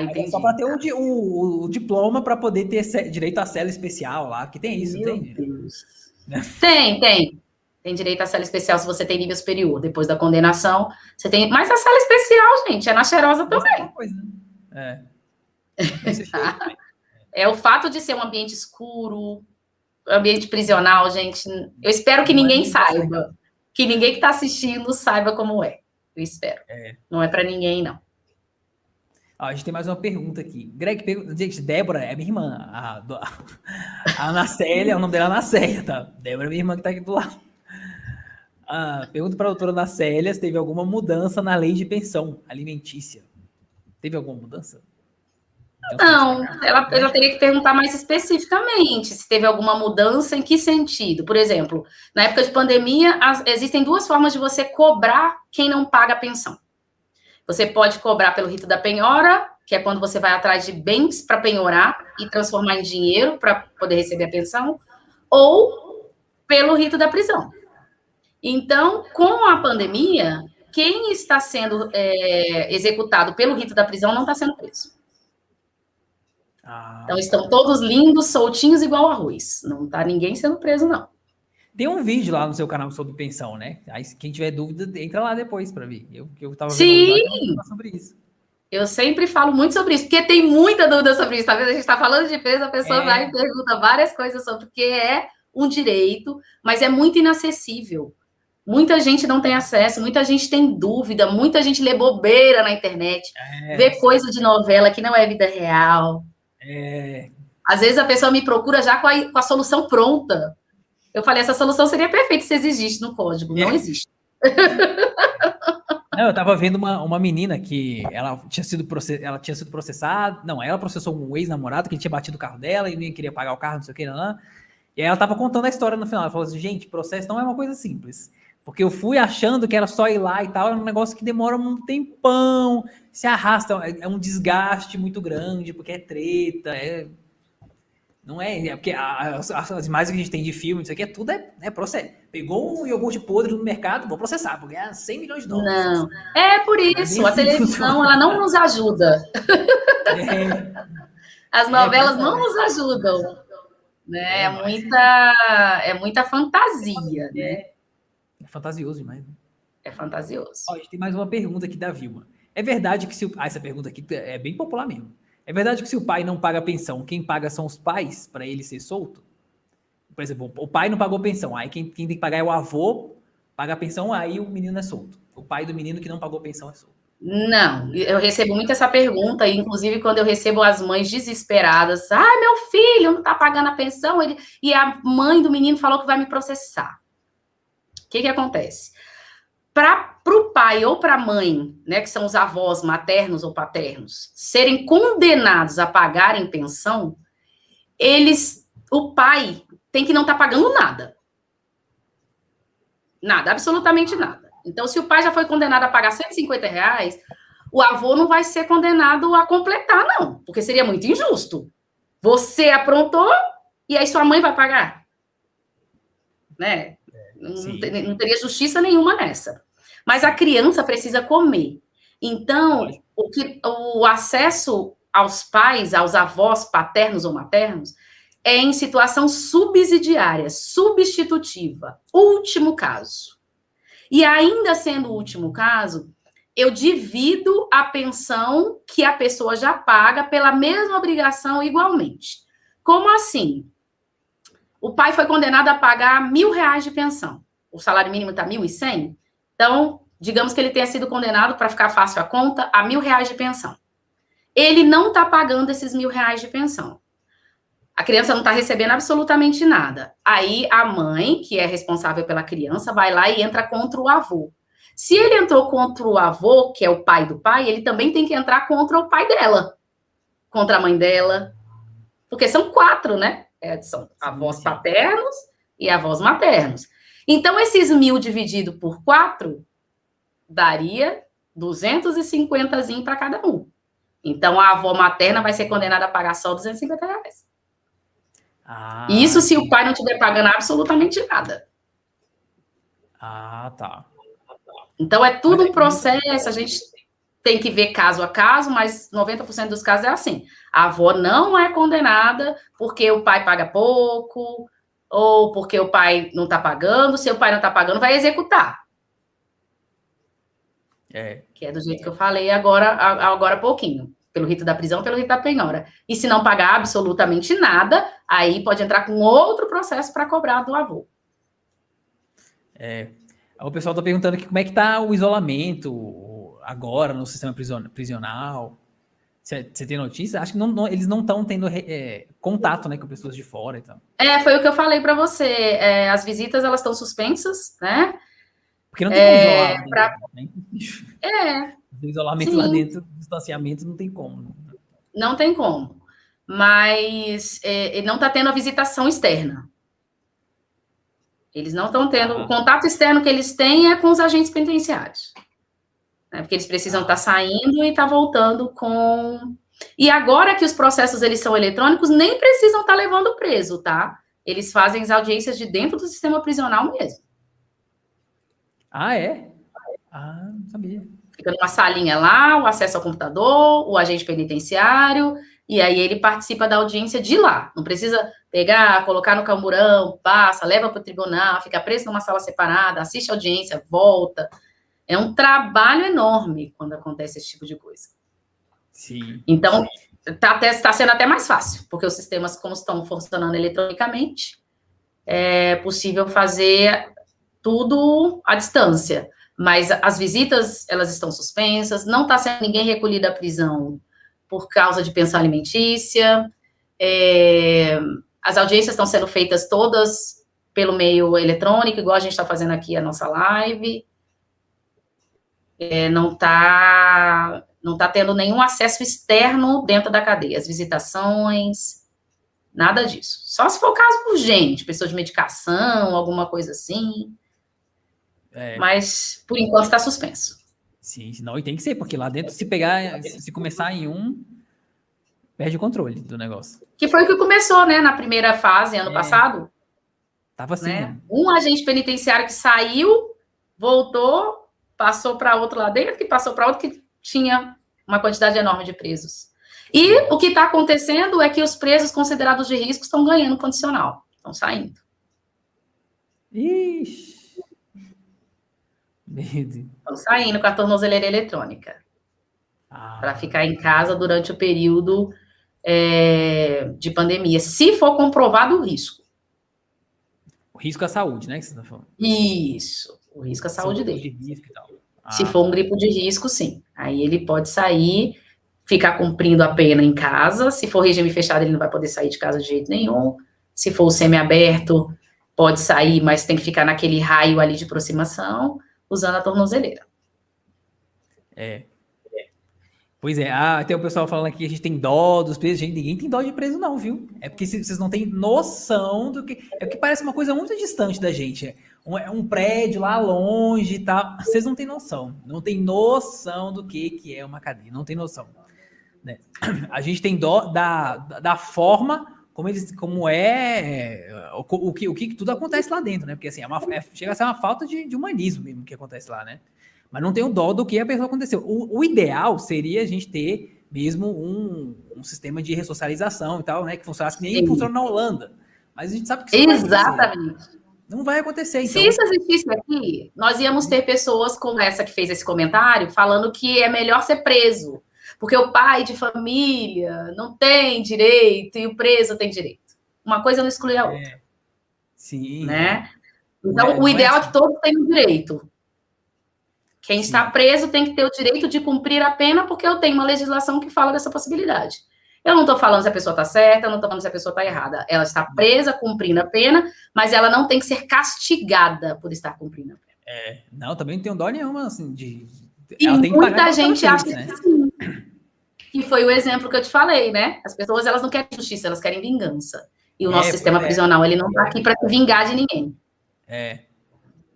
Entendi. É só para ter o diploma para poder ter direito à cela especial lá, que tem isso, Meu Deus. Tem. Tem direito à cela especial se você tem nível superior. Depois da condenação, você tem... Mas a cela especial, gente, é na cheirosa também. Coisa, né? É o fato de ser um ambiente escuro, ambiente prisional, gente. Eu espero que ninguém saiba. Que ninguém que está assistindo saiba como é. Eu espero. Não é para ninguém, não. A gente tem mais uma pergunta aqui. Greg, gente, Débora é minha irmã. A Anacélia, o nome dela é Anacélia, tá? Débora é minha irmã que tá aqui do lado. Pergunta para a doutora Anacélia se teve alguma mudança na lei de pensão alimentícia. Teve alguma mudança? Não, ela teria que perguntar mais especificamente se teve alguma mudança, em que sentido. Por exemplo, na época de pandemia, existem 2 formas de você cobrar quem não paga a pensão. Você pode cobrar pelo rito da penhora, que é quando você vai atrás de bens para penhorar e transformar em dinheiro para poder receber a pensão, ou pelo rito da prisão. Então, com a pandemia, quem está sendo executado pelo rito da prisão não está sendo preso. Então, estão todos lindos, soltinhos, igual arroz. Não está ninguém sendo preso, não. Tem um vídeo lá no seu canal sobre pensão, né? Aí, quem tiver dúvida, entra lá depois para ver. Eu tava vendo Sim, lá, tem um sobre isso. eu sempre falo muito sobre isso, porque tem muita dúvida sobre isso, tá vendo? A gente está falando de peso, a pessoa vai e pergunta várias coisas sobre, porque é um direito, mas é muito inacessível. Muita gente não tem acesso, muita gente tem dúvida, muita gente lê bobeira na internet, vê coisa de novela que não é vida real. Às vezes a pessoa me procura já com a solução pronta. Eu falei, essa solução seria perfeita se existisse no código. Não existe. Não, eu tava vendo uma menina que ela tinha sido processada. Não, ela processou um ex-namorado que ele tinha batido o carro dela e nem queria pagar o carro, não sei o que, não. E aí ela tava contando a história no final. Ela falou assim, gente, processo não é uma coisa simples. Porque eu fui achando que era só ir lá e tal, é um negócio que demora um tempão, se arrasta, é um desgaste muito grande, porque é treta, não é porque as imagens que a gente tem de filme, isso aqui é tudo processo. Pegou um iogurte podre no mercado, vou processar, vou ganhar 100 milhões de dólares. Não, é por isso, a televisão, ela não nos ajuda. As novelas não nos ajudam. Né? É muita fantasia, né? É fantasioso demais. É fantasioso. Ó, a gente tem mais uma pergunta aqui da Vilma. É verdade que se essa pergunta aqui é bem popular mesmo. É verdade que se o pai não paga pensão, quem paga são os pais para ele ser solto? Por exemplo, o pai não pagou pensão, aí quem tem que pagar é o avô, paga a pensão, aí o menino é solto. O pai do menino que não pagou pensão é solto. Não, eu recebo muito essa pergunta, inclusive quando eu recebo as mães desesperadas, meu filho não está pagando a pensão, e a mãe do menino falou que vai me processar. O que acontece? Para o pai ou para a mãe, né, que são os avós maternos ou paternos, serem condenados a pagarem pensão, o pai tem que não estar pagando nada. Nada, absolutamente nada. Então, se o pai já foi condenado a pagar R$150, o avô não vai ser condenado a completar, não, porque seria muito injusto. Você aprontou e aí sua mãe vai pagar. Né? Não teria justiça nenhuma nessa. Mas a criança precisa comer. Então, o acesso aos pais, aos avós paternos ou maternos, é em situação subsidiária, substitutiva, último caso. E ainda sendo o último caso, eu divido a pensão que a pessoa já paga pela mesma obrigação igualmente. Como assim? O pai foi condenado a pagar R$1.000 de pensão. O salário mínimo está 1.100. Então, digamos que ele tenha sido condenado, para ficar fácil a conta, a R$1.000 de pensão. Ele não está pagando esses R$1.000 de pensão. A criança não está recebendo absolutamente nada. Aí a mãe, que é responsável pela criança, vai lá e entra contra o avô. Se ele entrou contra o avô, que é o pai do pai, ele também tem que entrar contra o pai dela, contra a mãe dela, porque são 4, né? São avós paternos e avós maternos. Então, esses 1.000 dividido por 4 daria 250 para cada um. Então, a avó materna vai ser condenada a pagar só R$250. Isso se o pai não estiver pagando absolutamente nada. Tá. Então, é tudo um processo, a gente tem que ver caso a caso, mas 90% dos casos é assim. A avó não é condenada porque o pai paga pouco, ou porque o pai não está pagando. Se o pai não está pagando, vai executar. Que é do jeito que eu falei agora há pouquinho. Pelo rito da prisão, pelo rito da penhora. E se não pagar absolutamente nada, aí pode entrar com outro processo para cobrar do avô. O pessoal está perguntando aqui como é que está o isolamento agora no sistema prisional. Você tem notícia? Acho que eles não estão tendo contato, né, com pessoas de fora e tal. Foi o que eu falei para você. As visitas, elas estão suspensas, né? Porque não tem como isolar. Né? O isolamento sim. Lá dentro, distanciamento, não tem como. Não tem como. Mas não está tendo a visitação externa. Eles não estão tendo... O contato externo que eles têm é com os agentes penitenciários. Né? Porque eles precisam estar saindo e estar voltando com... E agora que os processos eles são eletrônicos, nem precisam estar levando o preso, tá? Eles fazem as audiências de dentro do sistema prisional mesmo. É? Não sabia. Fica numa salinha lá, o acesso ao computador, o agente penitenciário, e aí ele participa da audiência de lá. Não precisa pegar, colocar no camburão, passa, leva para o tribunal, fica preso numa sala separada, assiste a audiência, volta. É um trabalho enorme quando acontece esse tipo de coisa. Sim. Então, está sendo até mais fácil, porque os sistemas, como estão funcionando eletronicamente, é possível fazer tudo à distância. Mas as visitas, elas estão suspensas, não está sendo ninguém recolhido à prisão por causa de pensão alimentícia, as audiências estão sendo feitas todas pelo meio eletrônico, igual a gente está fazendo aqui a nossa live, não está tendo nenhum acesso externo dentro da cadeia, as visitações, nada disso. Só se for caso urgente, pessoa de medicação, alguma coisa assim, mas, por enquanto, está suspenso. Sim, não, e tem que ser, porque lá dentro, se começar em um, perde o controle do negócio. Que foi o que começou, né, na primeira fase, ano passado. Tava assim, né? Um agente penitenciário que saiu, voltou, passou para outro lá dentro, que passou para outro que tinha uma quantidade enorme de presos. E o que está acontecendo é que os presos considerados de risco estão ganhando condicional, estão saindo. Ixi. Estão saindo com a tornozeleira eletrônica. Para ficar em casa durante o período de pandemia, se for comprovado o risco. O risco à saúde, né, que você está falando? Isso, o risco à saúde dele. De risco e tal. Se for um grupo de risco, sim. Aí ele pode sair, ficar cumprindo a pena em casa. Se for regime fechado, ele não vai poder sair de casa de jeito nenhum. Se for o semiaberto, pode sair, mas tem que ficar naquele raio ali de aproximação, usando a tornozeleira. Pois é, tem o pessoal falando aqui que a gente tem dó dos presos. Gente, ninguém tem dó de preso não, viu? É porque vocês não têm noção do que... É porque parece uma coisa muito distante da gente. É um prédio lá longe e tal. Vocês não têm noção. Não tem noção do que é uma cadeia. Não tem noção. Né? A gente tem dó da forma como é o que tudo acontece lá dentro, né? Porque assim, chega a ser uma falta de humanismo mesmo que acontece lá, né? Mas não tem o dó do que a pessoa aconteceu. O ideal seria a gente ter mesmo um sistema de ressocialização e tal, né? Que funcionasse que nem funciona na Holanda. Mas a gente sabe que isso Exatamente. Não vai acontecer. Então. Se isso existisse aqui, nós íamos ter pessoas como essa que fez esse comentário falando que é melhor ser preso, porque o pai de família não tem direito e o preso tem direito. Uma coisa não exclui a outra. Sim. Né? Então, o ideal é que todos tenham direito. Quem está preso tem que ter o direito de cumprir a pena, porque eu tenho uma legislação que fala dessa possibilidade. Eu não estou falando se a pessoa está certa, eu não estou falando se a pessoa está errada. Ela está presa, cumprindo a pena, mas ela não tem que ser castigada por estar cumprindo a pena. Não, também não tenho dó nenhuma, assim, E ela tem que muita gente acha que sim. Que foi o exemplo que eu te falei, né? As pessoas, elas não querem justiça, elas querem vingança. E o nosso sistema prisional, ele não está aqui para se vingar de ninguém.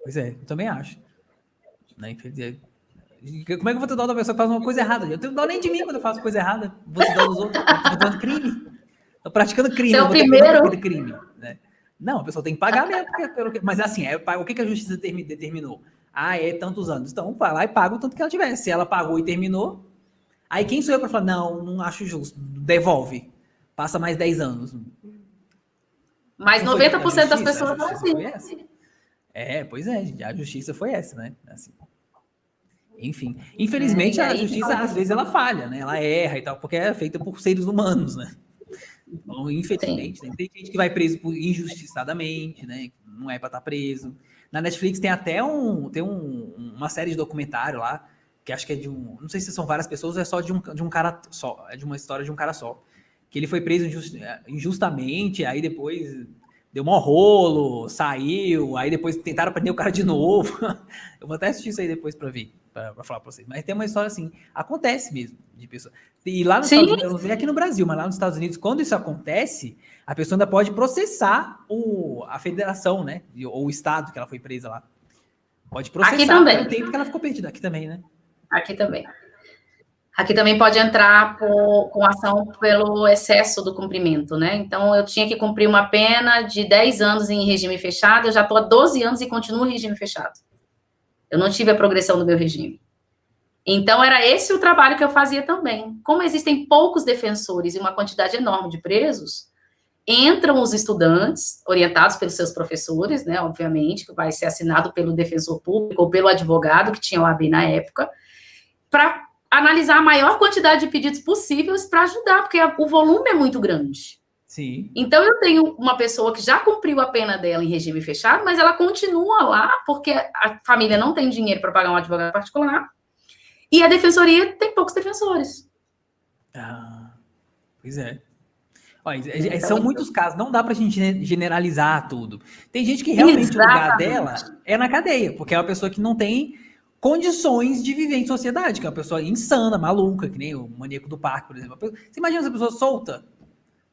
Pois é, eu também acho. Né? Como é que eu vou ter dó da pessoa que faz uma coisa errada? Eu tenho dó nem de mim quando eu faço coisa errada. Vou ter dó dos outros. Estou fazendo crime. Estou praticando crime. Seu primeiro... crime. Né? Não, a pessoa tem que pagar mesmo. Mas assim, o que a justiça determinou? É tantos anos. Então, vai lá e paga o tanto que ela tiver. Se ela pagou e terminou, aí quem sou eu para falar, não acho justo, devolve. Passa mais 10 anos. Mas 90% das pessoas não assim. Pois é, a justiça foi essa, né? Assim. Enfim, infelizmente a justiça às vezes ela falha, né? Ela erra e tal, porque é feita por seres humanos, né? Então, infelizmente, né? Tem gente que vai preso injustiçadamente, né? Não é para estar preso. Na Netflix tem até uma série de documentário lá, que acho que é não sei se são várias pessoas ou é só de um cara só, é de uma história de um cara só. Que ele foi preso injustamente, aí depois deu um rolo, saiu, aí depois tentaram prender o cara de novo. Eu vou até assistir isso aí depois para ver, para falar para vocês. Mas tem uma história assim, acontece mesmo, de pessoa. E lá nos Estados Unidos, eu não sei aqui no Brasil, mas lá nos Estados Unidos, quando isso acontece, a pessoa ainda pode processar a federação, né? Ou o estado que ela foi presa lá. Pode processar. Aqui também. O tempo que ela ficou perdida. Aqui também, né? Aqui também. Aqui também pode entrar com ação pelo excesso do cumprimento, né? Então, eu tinha que cumprir uma pena de 10 anos em regime fechado, eu já estou há 12 anos e continuo em regime fechado. Eu não tive a progressão do meu regime. Então, era esse o trabalho que eu fazia também. Como existem poucos defensores e uma quantidade enorme de presos, entram os estudantes, orientados pelos seus professores, né, obviamente, que vai ser assinado pelo defensor público ou pelo advogado, que tinha o AB na época, para analisar a maior quantidade de pedidos possíveis para ajudar, porque o volume é muito grande. Sim. Então, eu tenho uma pessoa que já cumpriu a pena dela em regime fechado, mas ela continua lá, porque a família não tem dinheiro para pagar um advogado particular, e a defensoria tem poucos defensores. Pois é. Olha, são muitos casos, não dá pra gente generalizar tudo. Tem gente que realmente o lugar dela é na cadeia, porque é uma pessoa que não tem condições de viver em sociedade, que é uma pessoa insana, maluca, que nem o maníaco do parque, por exemplo. Você imagina essa pessoa solta?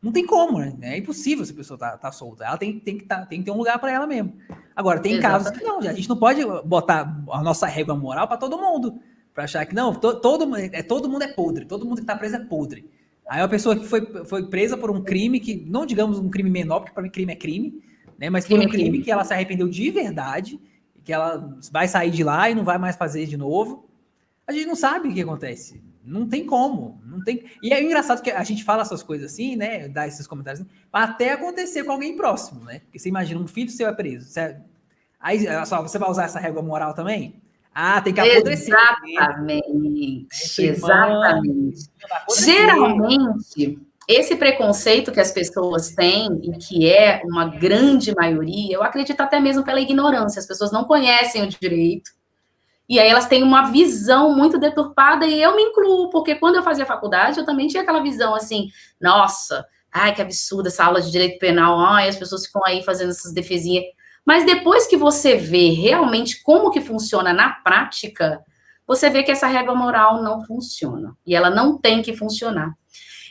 Não tem como, né? É impossível essa pessoa tá solta. Ela tem que ter um lugar para ela mesmo. Agora, tem casos que não, a gente não pode botar a nossa régua moral para todo mundo, para achar que não, todo mundo é podre, todo mundo que tá preso é podre. Aí a pessoa que foi presa por um crime que, não digamos um crime menor, porque para mim crime é crime, né? Mas por um crime que ela se arrependeu de verdade, que ela vai sair de lá e não vai mais fazer de novo. A gente não sabe o que acontece. Não tem como. Não tem... E é engraçado que a gente fala essas coisas assim, né? Dá esses comentários assim, até acontecer com alguém próximo, né? Porque você imagina, um filho seu é preso. Aí só, você vai usar essa régua moral também? Ah, tem que apodrecer. Exatamente. Exatamente. Geralmente, esse preconceito que as pessoas têm, e que é uma grande maioria, eu acredito até mesmo pela ignorância, as pessoas não conhecem o direito, e aí elas têm uma visão muito deturpada, e eu me incluo, porque quando eu fazia faculdade, eu também tinha aquela visão assim, nossa, ai, que absurdo essa aula de direito penal, ai, as pessoas ficam aí fazendo essas defesinhas. Mas depois que você vê realmente como que funciona na prática, você vê que essa régua moral não funciona. E ela não tem que funcionar.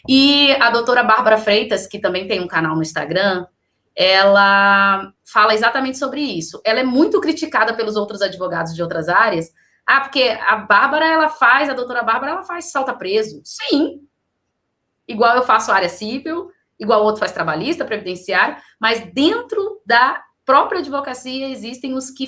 E a doutora Bárbara Freitas, que também tem um canal no Instagram, ela fala exatamente sobre isso. Ela é muito criticada pelos outros advogados de outras áreas. Ah, porque a doutora Bárbara, ela faz salta preso. Sim. Igual eu faço área civil, igual o outro faz trabalhista, previdenciário, mas dentro da própria advocacia existem os que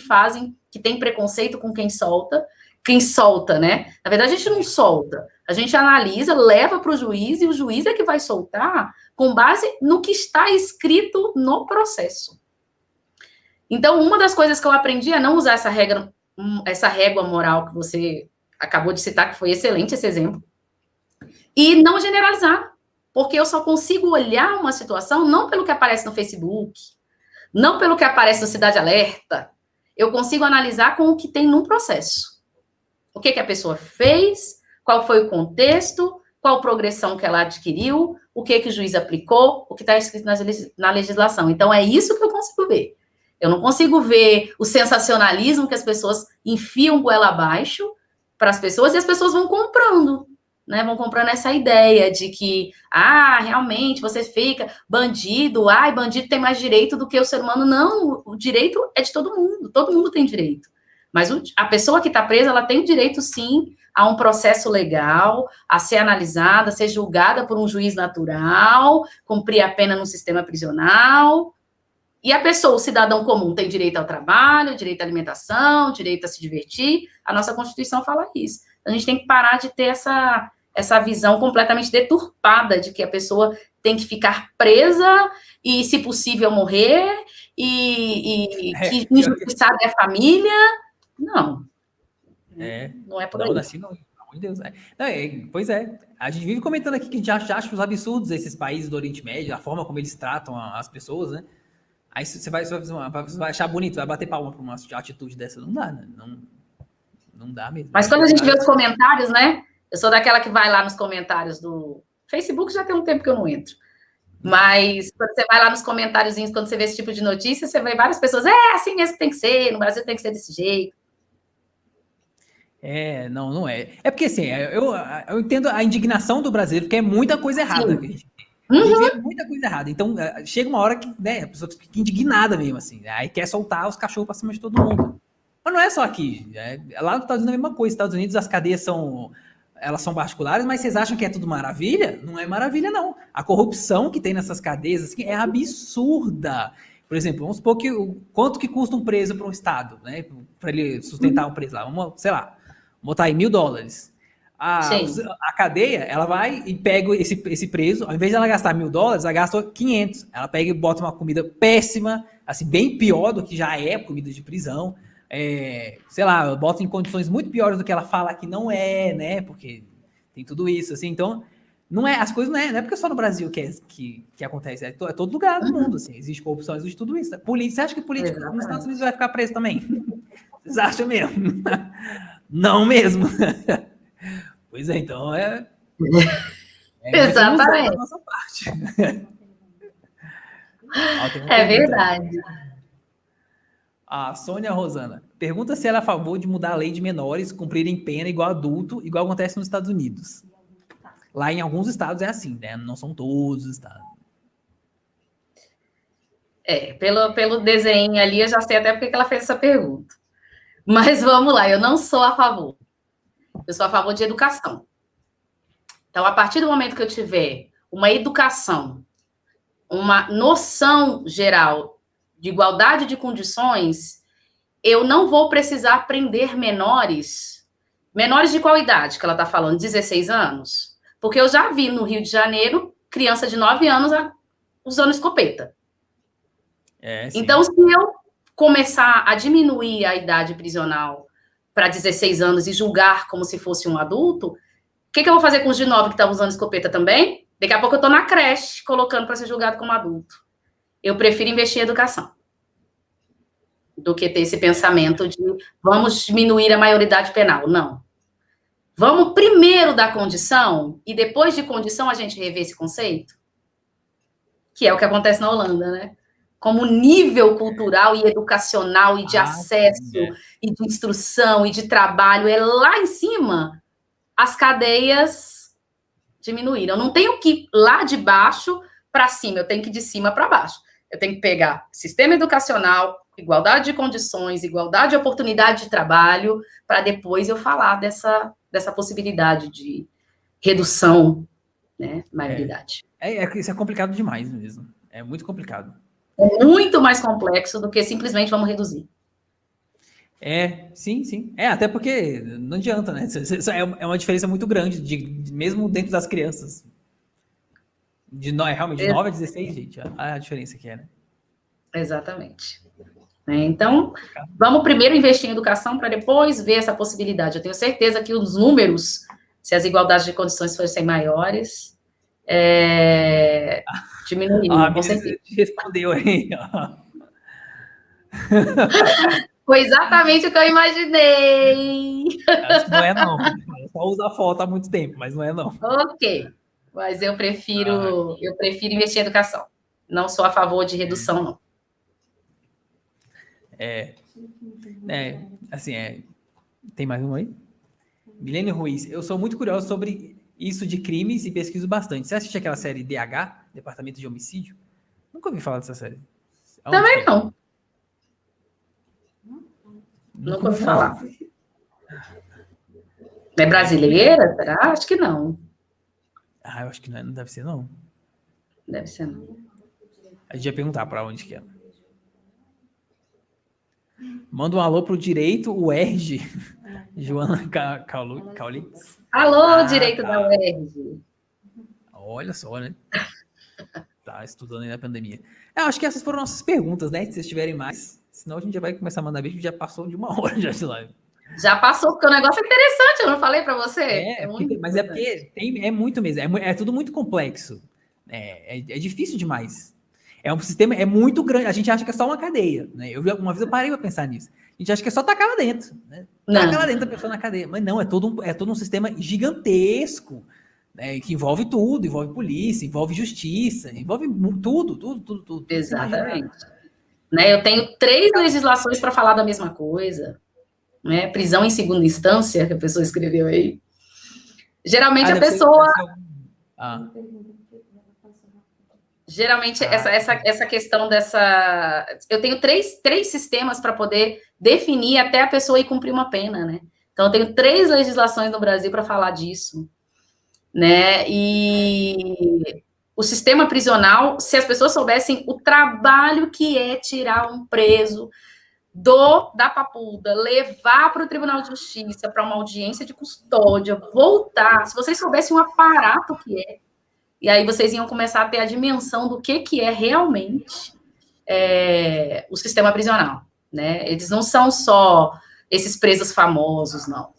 tem preconceito com quem solta, né? Na verdade, a gente não solta, a gente analisa, leva para o juiz, e o juiz é que vai soltar com base no que está escrito no processo. Então, uma das coisas que eu aprendi é não usar essa régua moral que você acabou de citar, que foi excelente esse exemplo, e não generalizar, porque eu só consigo olhar uma situação não pelo que aparece no Facebook, não pelo que aparece no Cidade Alerta, eu consigo analisar com o que tem num processo. O que a pessoa fez, qual foi o contexto, qual progressão que ela adquiriu, o que o juiz aplicou, o que está escrito na legislação. Então, é isso que eu consigo ver. Eu não consigo ver o sensacionalismo que as pessoas enfiam goela abaixo para as pessoas, e as pessoas vão comprando. Né, vão comprando essa ideia de que, realmente, você fica bandido, bandido tem mais direito do que o ser humano. Não, o direito é de todo mundo tem direito. Mas a pessoa que está presa, ela tem direito, sim, a um processo legal, a ser analisada, a ser julgada por um juiz natural, cumprir a pena no sistema prisional. E a pessoa, o cidadão comum, tem direito ao trabalho, direito à alimentação, direito a se divertir. A nossa Constituição fala isso. A gente tem que parar de ter essa visão completamente deturpada de que a pessoa tem que ficar presa e, se possível, morrer, e que injustiçada é a família. Não. Não é por aí. Assim não. Pelo amor de Deus. Pois é. A gente vive comentando aqui que a gente acha os absurdos desses países do Oriente Médio, a forma como eles tratam as pessoas, né? Aí você vai achar bonito, vai bater palma para uma atitude dessa. Não dá, né? Não dá mesmo. Mas quando a gente vê os comentários, né? Eu sou daquela que vai lá nos comentários do Facebook, já tem um tempo que eu não entro. Mas quando você vai lá nos comentáriozinhos, quando você vê esse tipo de notícia, você vê várias pessoas, assim mesmo que tem que ser, no Brasil tem que ser desse jeito. Não é. É porque, assim, eu entendo a indignação do brasileiro, porque é muita coisa errada. A gente vê muita coisa errada. Então, chega uma hora que, né, a pessoa fica indignada mesmo, assim. Aí quer soltar os cachorros pra cima de todo mundo. Mas não é só aqui. Lá nos Estados Unidos é a mesma coisa. Nos Estados Unidos as cadeias elas são particulares, mas vocês acham que é tudo maravilha? Não é maravilha, não. A corrupção que tem nessas cadeias assim, é absurda. Por exemplo, vamos supor quanto que custa um preso para um Estado, né? Para ele sustentar um preso lá. Sei lá, botar aí $1.000. Sim. A cadeia, ela vai e pega esse preso, ao invés de ela gastar $1.000, ela gasta 500. Ela pega e bota uma comida péssima, assim, bem pior do que já é comida de prisão. Sei lá, bota em condições muito piores do que ela fala que não é, né? Porque tem tudo isso, assim. Então, não é, as coisas não é porque só no Brasil que acontece, é todo lugar do mundo, assim. Existe corrupção, existe tudo isso. Você acha que político nos Estados Unidos vai ficar preso também? Vocês acham mesmo? Não mesmo. Pois é, então exatamente. Da nossa parte. É verdade. A Sônia Rosana pergunta se ela é a favor de mudar a lei de menores cumprirem pena igual adulto, igual acontece nos Estados Unidos. Lá em alguns estados é assim, né? Não são todos os estados. Pelo desenho ali, eu já sei até porque ela fez essa pergunta. Mas vamos lá, eu não sou a favor. Eu sou a favor de educação. Então, a partir do momento que eu tiver uma educação, uma noção geral de igualdade de condições, eu não vou precisar prender menores de qual idade que ela está falando? 16 anos? Porque eu já vi no Rio de Janeiro criança de 9 anos usando escopeta. Então, se eu começar a diminuir a idade prisional para 16 anos e julgar como se fosse um adulto, o que eu vou fazer com os de 9 que estavam usando escopeta também? Daqui a pouco eu estou na creche colocando para ser julgado como adulto. Eu prefiro investir em educação do que ter esse pensamento de vamos diminuir a maioridade penal. Não. Vamos primeiro dar condição e depois de condição a gente rever esse conceito? Que é o que acontece na Holanda, né? Como nível cultural e educacional e de acesso e de instrução e de trabalho é lá em cima, as cadeias diminuíram. Eu não tenho que ir lá de baixo para cima, eu tenho que ir de cima para baixo. Eu tenho que pegar sistema educacional, igualdade de condições, igualdade de oportunidade de trabalho, para depois eu falar dessa possibilidade de redução, né, maioridade. Isso é complicado demais mesmo. É muito complicado. É muito mais complexo do que simplesmente vamos reduzir. Sim. Até porque não adianta, né? É uma diferença muito grande, mesmo dentro das crianças. Realmente, de 9 a 16, gente, a diferença que é, né? Exatamente. Então, vamos primeiro investir em educação para depois ver essa possibilidade. Eu tenho certeza que os números, se as igualdades de condições fossem maiores, diminuiriam, com certeza. Respondeu aí, ó. Foi exatamente o que eu imaginei. Acho que não é, não. Eu só uso a foto há muito tempo, mas não é, não. Ok. Mas eu prefiro investir em educação. Não sou a favor de redução, não. Tem mais um aí? Milene Ruiz, eu sou muito curioso sobre isso de crimes e pesquiso bastante. Você assiste aquela série DH, Departamento de Homicídio? Nunca ouvi falar dessa série. Também não. Nunca ouvi falar. É brasileira? Será? Acho que não. Eu acho que não deve ser, não. Deve ser, não. A gente ia perguntar para onde que é. Manda um alô pro direito, o UERJ. Joana Caulitz. Alô, direito da UERJ. Olha só, né? Tá estudando aí na pandemia. Eu acho que essas foram nossas perguntas, né? Se vocês tiverem mais. Senão a gente já vai começar a mandar vídeo, já passou de 1 hora já de live. Já passou, porque o negócio é interessante, eu não falei para você? Mas é porque é muito mesmo, é tudo muito complexo. É difícil demais. É um sistema, é muito grande. A gente acha que é só uma cadeia, né? Uma vez eu parei para pensar nisso. A gente acha que é só tacar lá dentro, né? Tacar lá dentro a pessoa na cadeia. Mas não, é todo um sistema gigantesco, né? Que envolve tudo, envolve polícia, envolve justiça, envolve tudo. Exatamente. Né? Eu tenho 3 legislações para falar da mesma coisa. Né? Prisão em segunda instância, que a pessoa escreveu aí. Geralmente a pessoa... Geralmente, essa questão dessa... Eu tenho três sistemas para poder definir até a pessoa ir cumprir uma pena, né? Então, eu tenho 3 legislações no Brasil para falar disso, né? E o sistema prisional, se as pessoas soubessem o trabalho que é tirar um preso da Papuda, levar para o Tribunal de Justiça, para uma audiência de custódia, voltar, se vocês soubessem o aparato que é, e aí vocês iam começar a ter a dimensão do que é realmente o sistema prisional, né? Eles não são só esses presos famosos, não,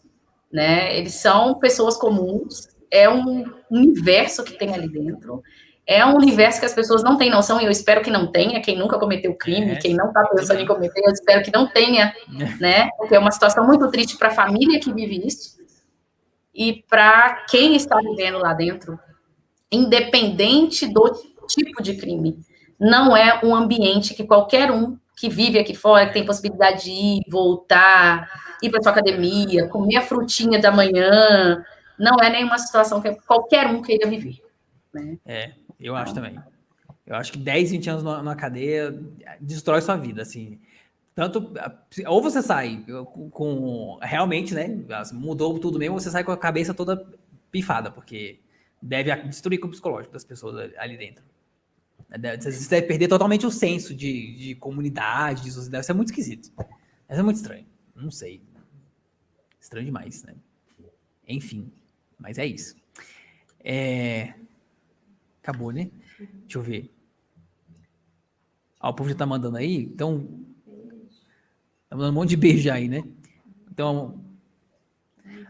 né? Eles são pessoas comuns, é um universo que tem ali dentro, é um universo que as pessoas não têm noção, e eu espero que não tenha, quem nunca cometeu crime, quem não está pensando em cometer, eu espero que não tenha, né? Porque é uma situação muito triste para a família que vive isso, e para quem está vivendo lá dentro, independente do tipo de crime. Não é um ambiente que qualquer um que vive aqui fora, que tem possibilidade de ir, voltar, ir para sua academia, comer a frutinha da manhã, não é nenhuma situação que qualquer um queira viver. Né? Eu acho também. Eu acho que 10, 20 anos na cadeia destrói sua vida, assim. Tanto, ou você sai com realmente, né, mudou tudo mesmo, ou você sai com a cabeça toda pifada, porque deve destruir o psicológico das pessoas ali dentro. Você deve perder totalmente o senso de comunidade, de sociedade. Isso é muito esquisito. Isso é muito estranho. Não sei. Estranho demais, né? Enfim, mas é isso. Acabou, né? Deixa eu ver. O povo já tá mandando aí, então... Tá mandando um monte de beijo aí, né? Então...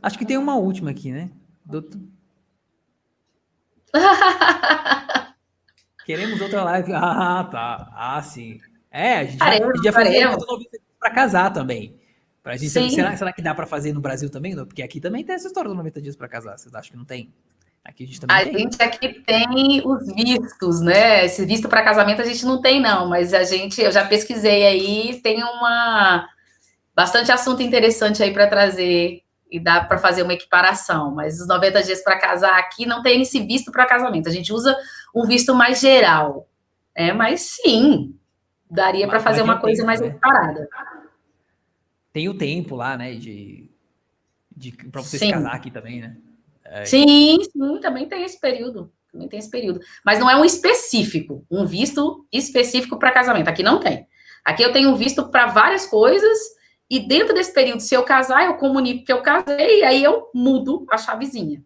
Acho que tem uma última aqui, né? Queremos outra live. Ah, tá. Ah, sim. A gente vai fazer outra 90 dias para casar também. Pra gente, será que dá para fazer no Brasil também? Porque aqui também tem essa história dos 90 dias para casar. Vocês acham que não tem? Aqui a gente também tem. A gente aqui tem os vistos, né? Esse visto para casamento a gente não tem, não. Mas eu já pesquisei aí, tem bastante assunto interessante aí para trazer e dá para fazer uma equiparação. Mas os 90 dias para casar aqui não tem esse visto para casamento. A gente usa um visto mais geral. Mas sim, daria para fazer uma coisa mais equiparada. Tem o tempo lá, né? Para você se casar aqui também, né? Sim, também tem esse período. Mas não é um visto específico para casamento. Aqui não tem. Aqui eu tenho um visto para várias coisas, e dentro desse período, se eu casar, eu comunico que eu casei, e aí eu mudo a chavezinha.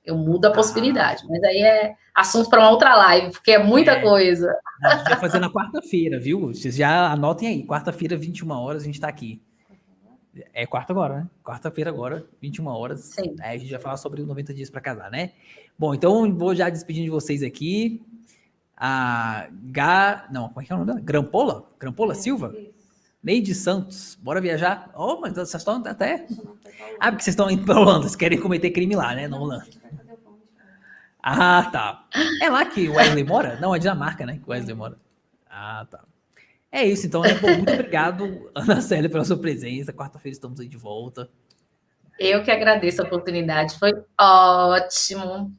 Eu mudo a possibilidade. Mas aí é assunto para uma outra live, porque é muita coisa. A gente vai fazer na quarta-feira, viu? Vocês já anotem aí. Quarta-feira, 21 horas, a gente está aqui. É quarta agora, né? Quarta-feira agora, 21 horas. Sim. A gente vai falar sobre os 90 dias para casar, né? Bom, então vou já despedindo de vocês aqui. Não, como é que é o nome dela? Grampola Silva? Neide Santos. Bora viajar? Oh, mas vocês estão até... porque vocês estão indo para Holanda. Vocês querem cometer crime lá, né? Na Holanda. Ah, tá. É lá que o Wesley mora? Não, é Dinamarca, né? Que o Wesley mora. Ah, tá. É isso, então, né? Bom, muito obrigado, Ana Célia, pela sua presença. Quarta-feira estamos aí de volta. Eu que agradeço a oportunidade, foi ótimo.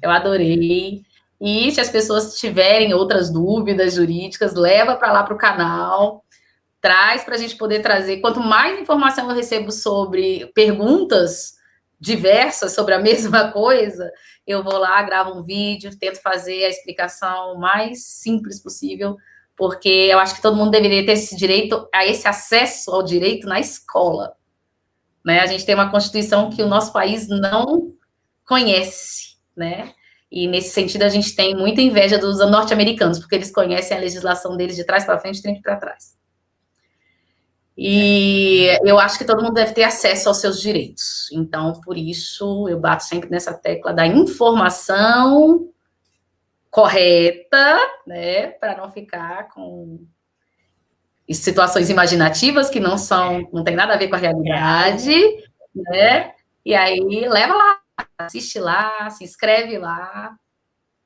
Eu adorei. E se as pessoas tiverem outras dúvidas jurídicas, leva para lá para o canal, traz para a gente poder trazer. Quanto mais informação eu recebo sobre perguntas diversas sobre a mesma coisa, eu vou lá, gravo um vídeo, tento fazer a explicação mais simples possível, porque eu acho que todo mundo deveria ter esse direito, esse acesso ao direito na escola. Né? A gente tem uma Constituição que o nosso país não conhece, né? E nesse sentido a gente tem muita inveja dos norte-americanos, porque eles conhecem a legislação deles de trás para frente e de frente para trás. E eu acho que todo mundo deve ter acesso aos seus direitos. Então, por isso, eu bato sempre nessa tecla da informação correta, né? Para não ficar com situações imaginativas que não tem nada a ver com a realidade, né? E aí, leva lá, assiste lá, se inscreve lá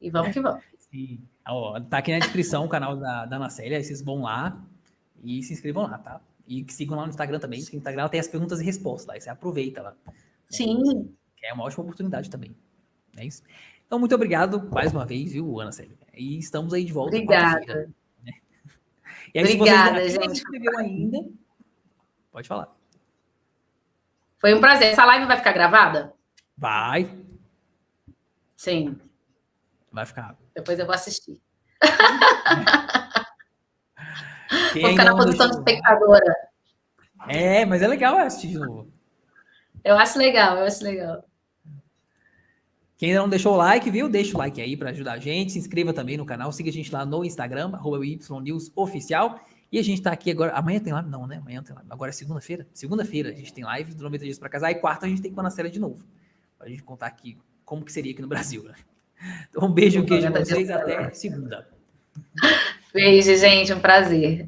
e vamos que vamos. Sim. Tá aqui na descrição o canal da Ana Célia, vocês vão lá e se inscrevam lá, tá? E sigam lá no Instagram também, porque no Instagram tem as perguntas e respostas lá, e você aproveita lá. Sim. É uma ótima oportunidade também. É isso. Então, muito obrigado mais uma vez, viu, Ana Célia? E estamos aí de volta. Obrigada. Né? E aí, obrigada, se você não gente. se inscreveu ainda, pode falar. Foi um prazer. Essa live vai ficar gravada? Vai. Sim. Vai ficar. Depois eu vou assistir. Quem vou ficar na posição de espectadora. Mas é legal assistir de novo. Eu acho legal, eu acho legal. Quem ainda não deixou o like, viu? Deixa o like aí para ajudar a gente. Se inscreva também no canal. Siga a gente lá no Instagram, @YNewsOficial. E a gente tá aqui agora. Amanhã tem live? Não, né? Amanhã tem live. Agora é segunda-feira. Segunda-feira a gente tem live do 90 Dias para Casar. E quarta a gente tem que ir na série de novo. Pra gente contar aqui como que seria aqui no Brasil, né? Então, um beijo, queijo pra vocês. Até segunda. Beijo, gente. Um prazer.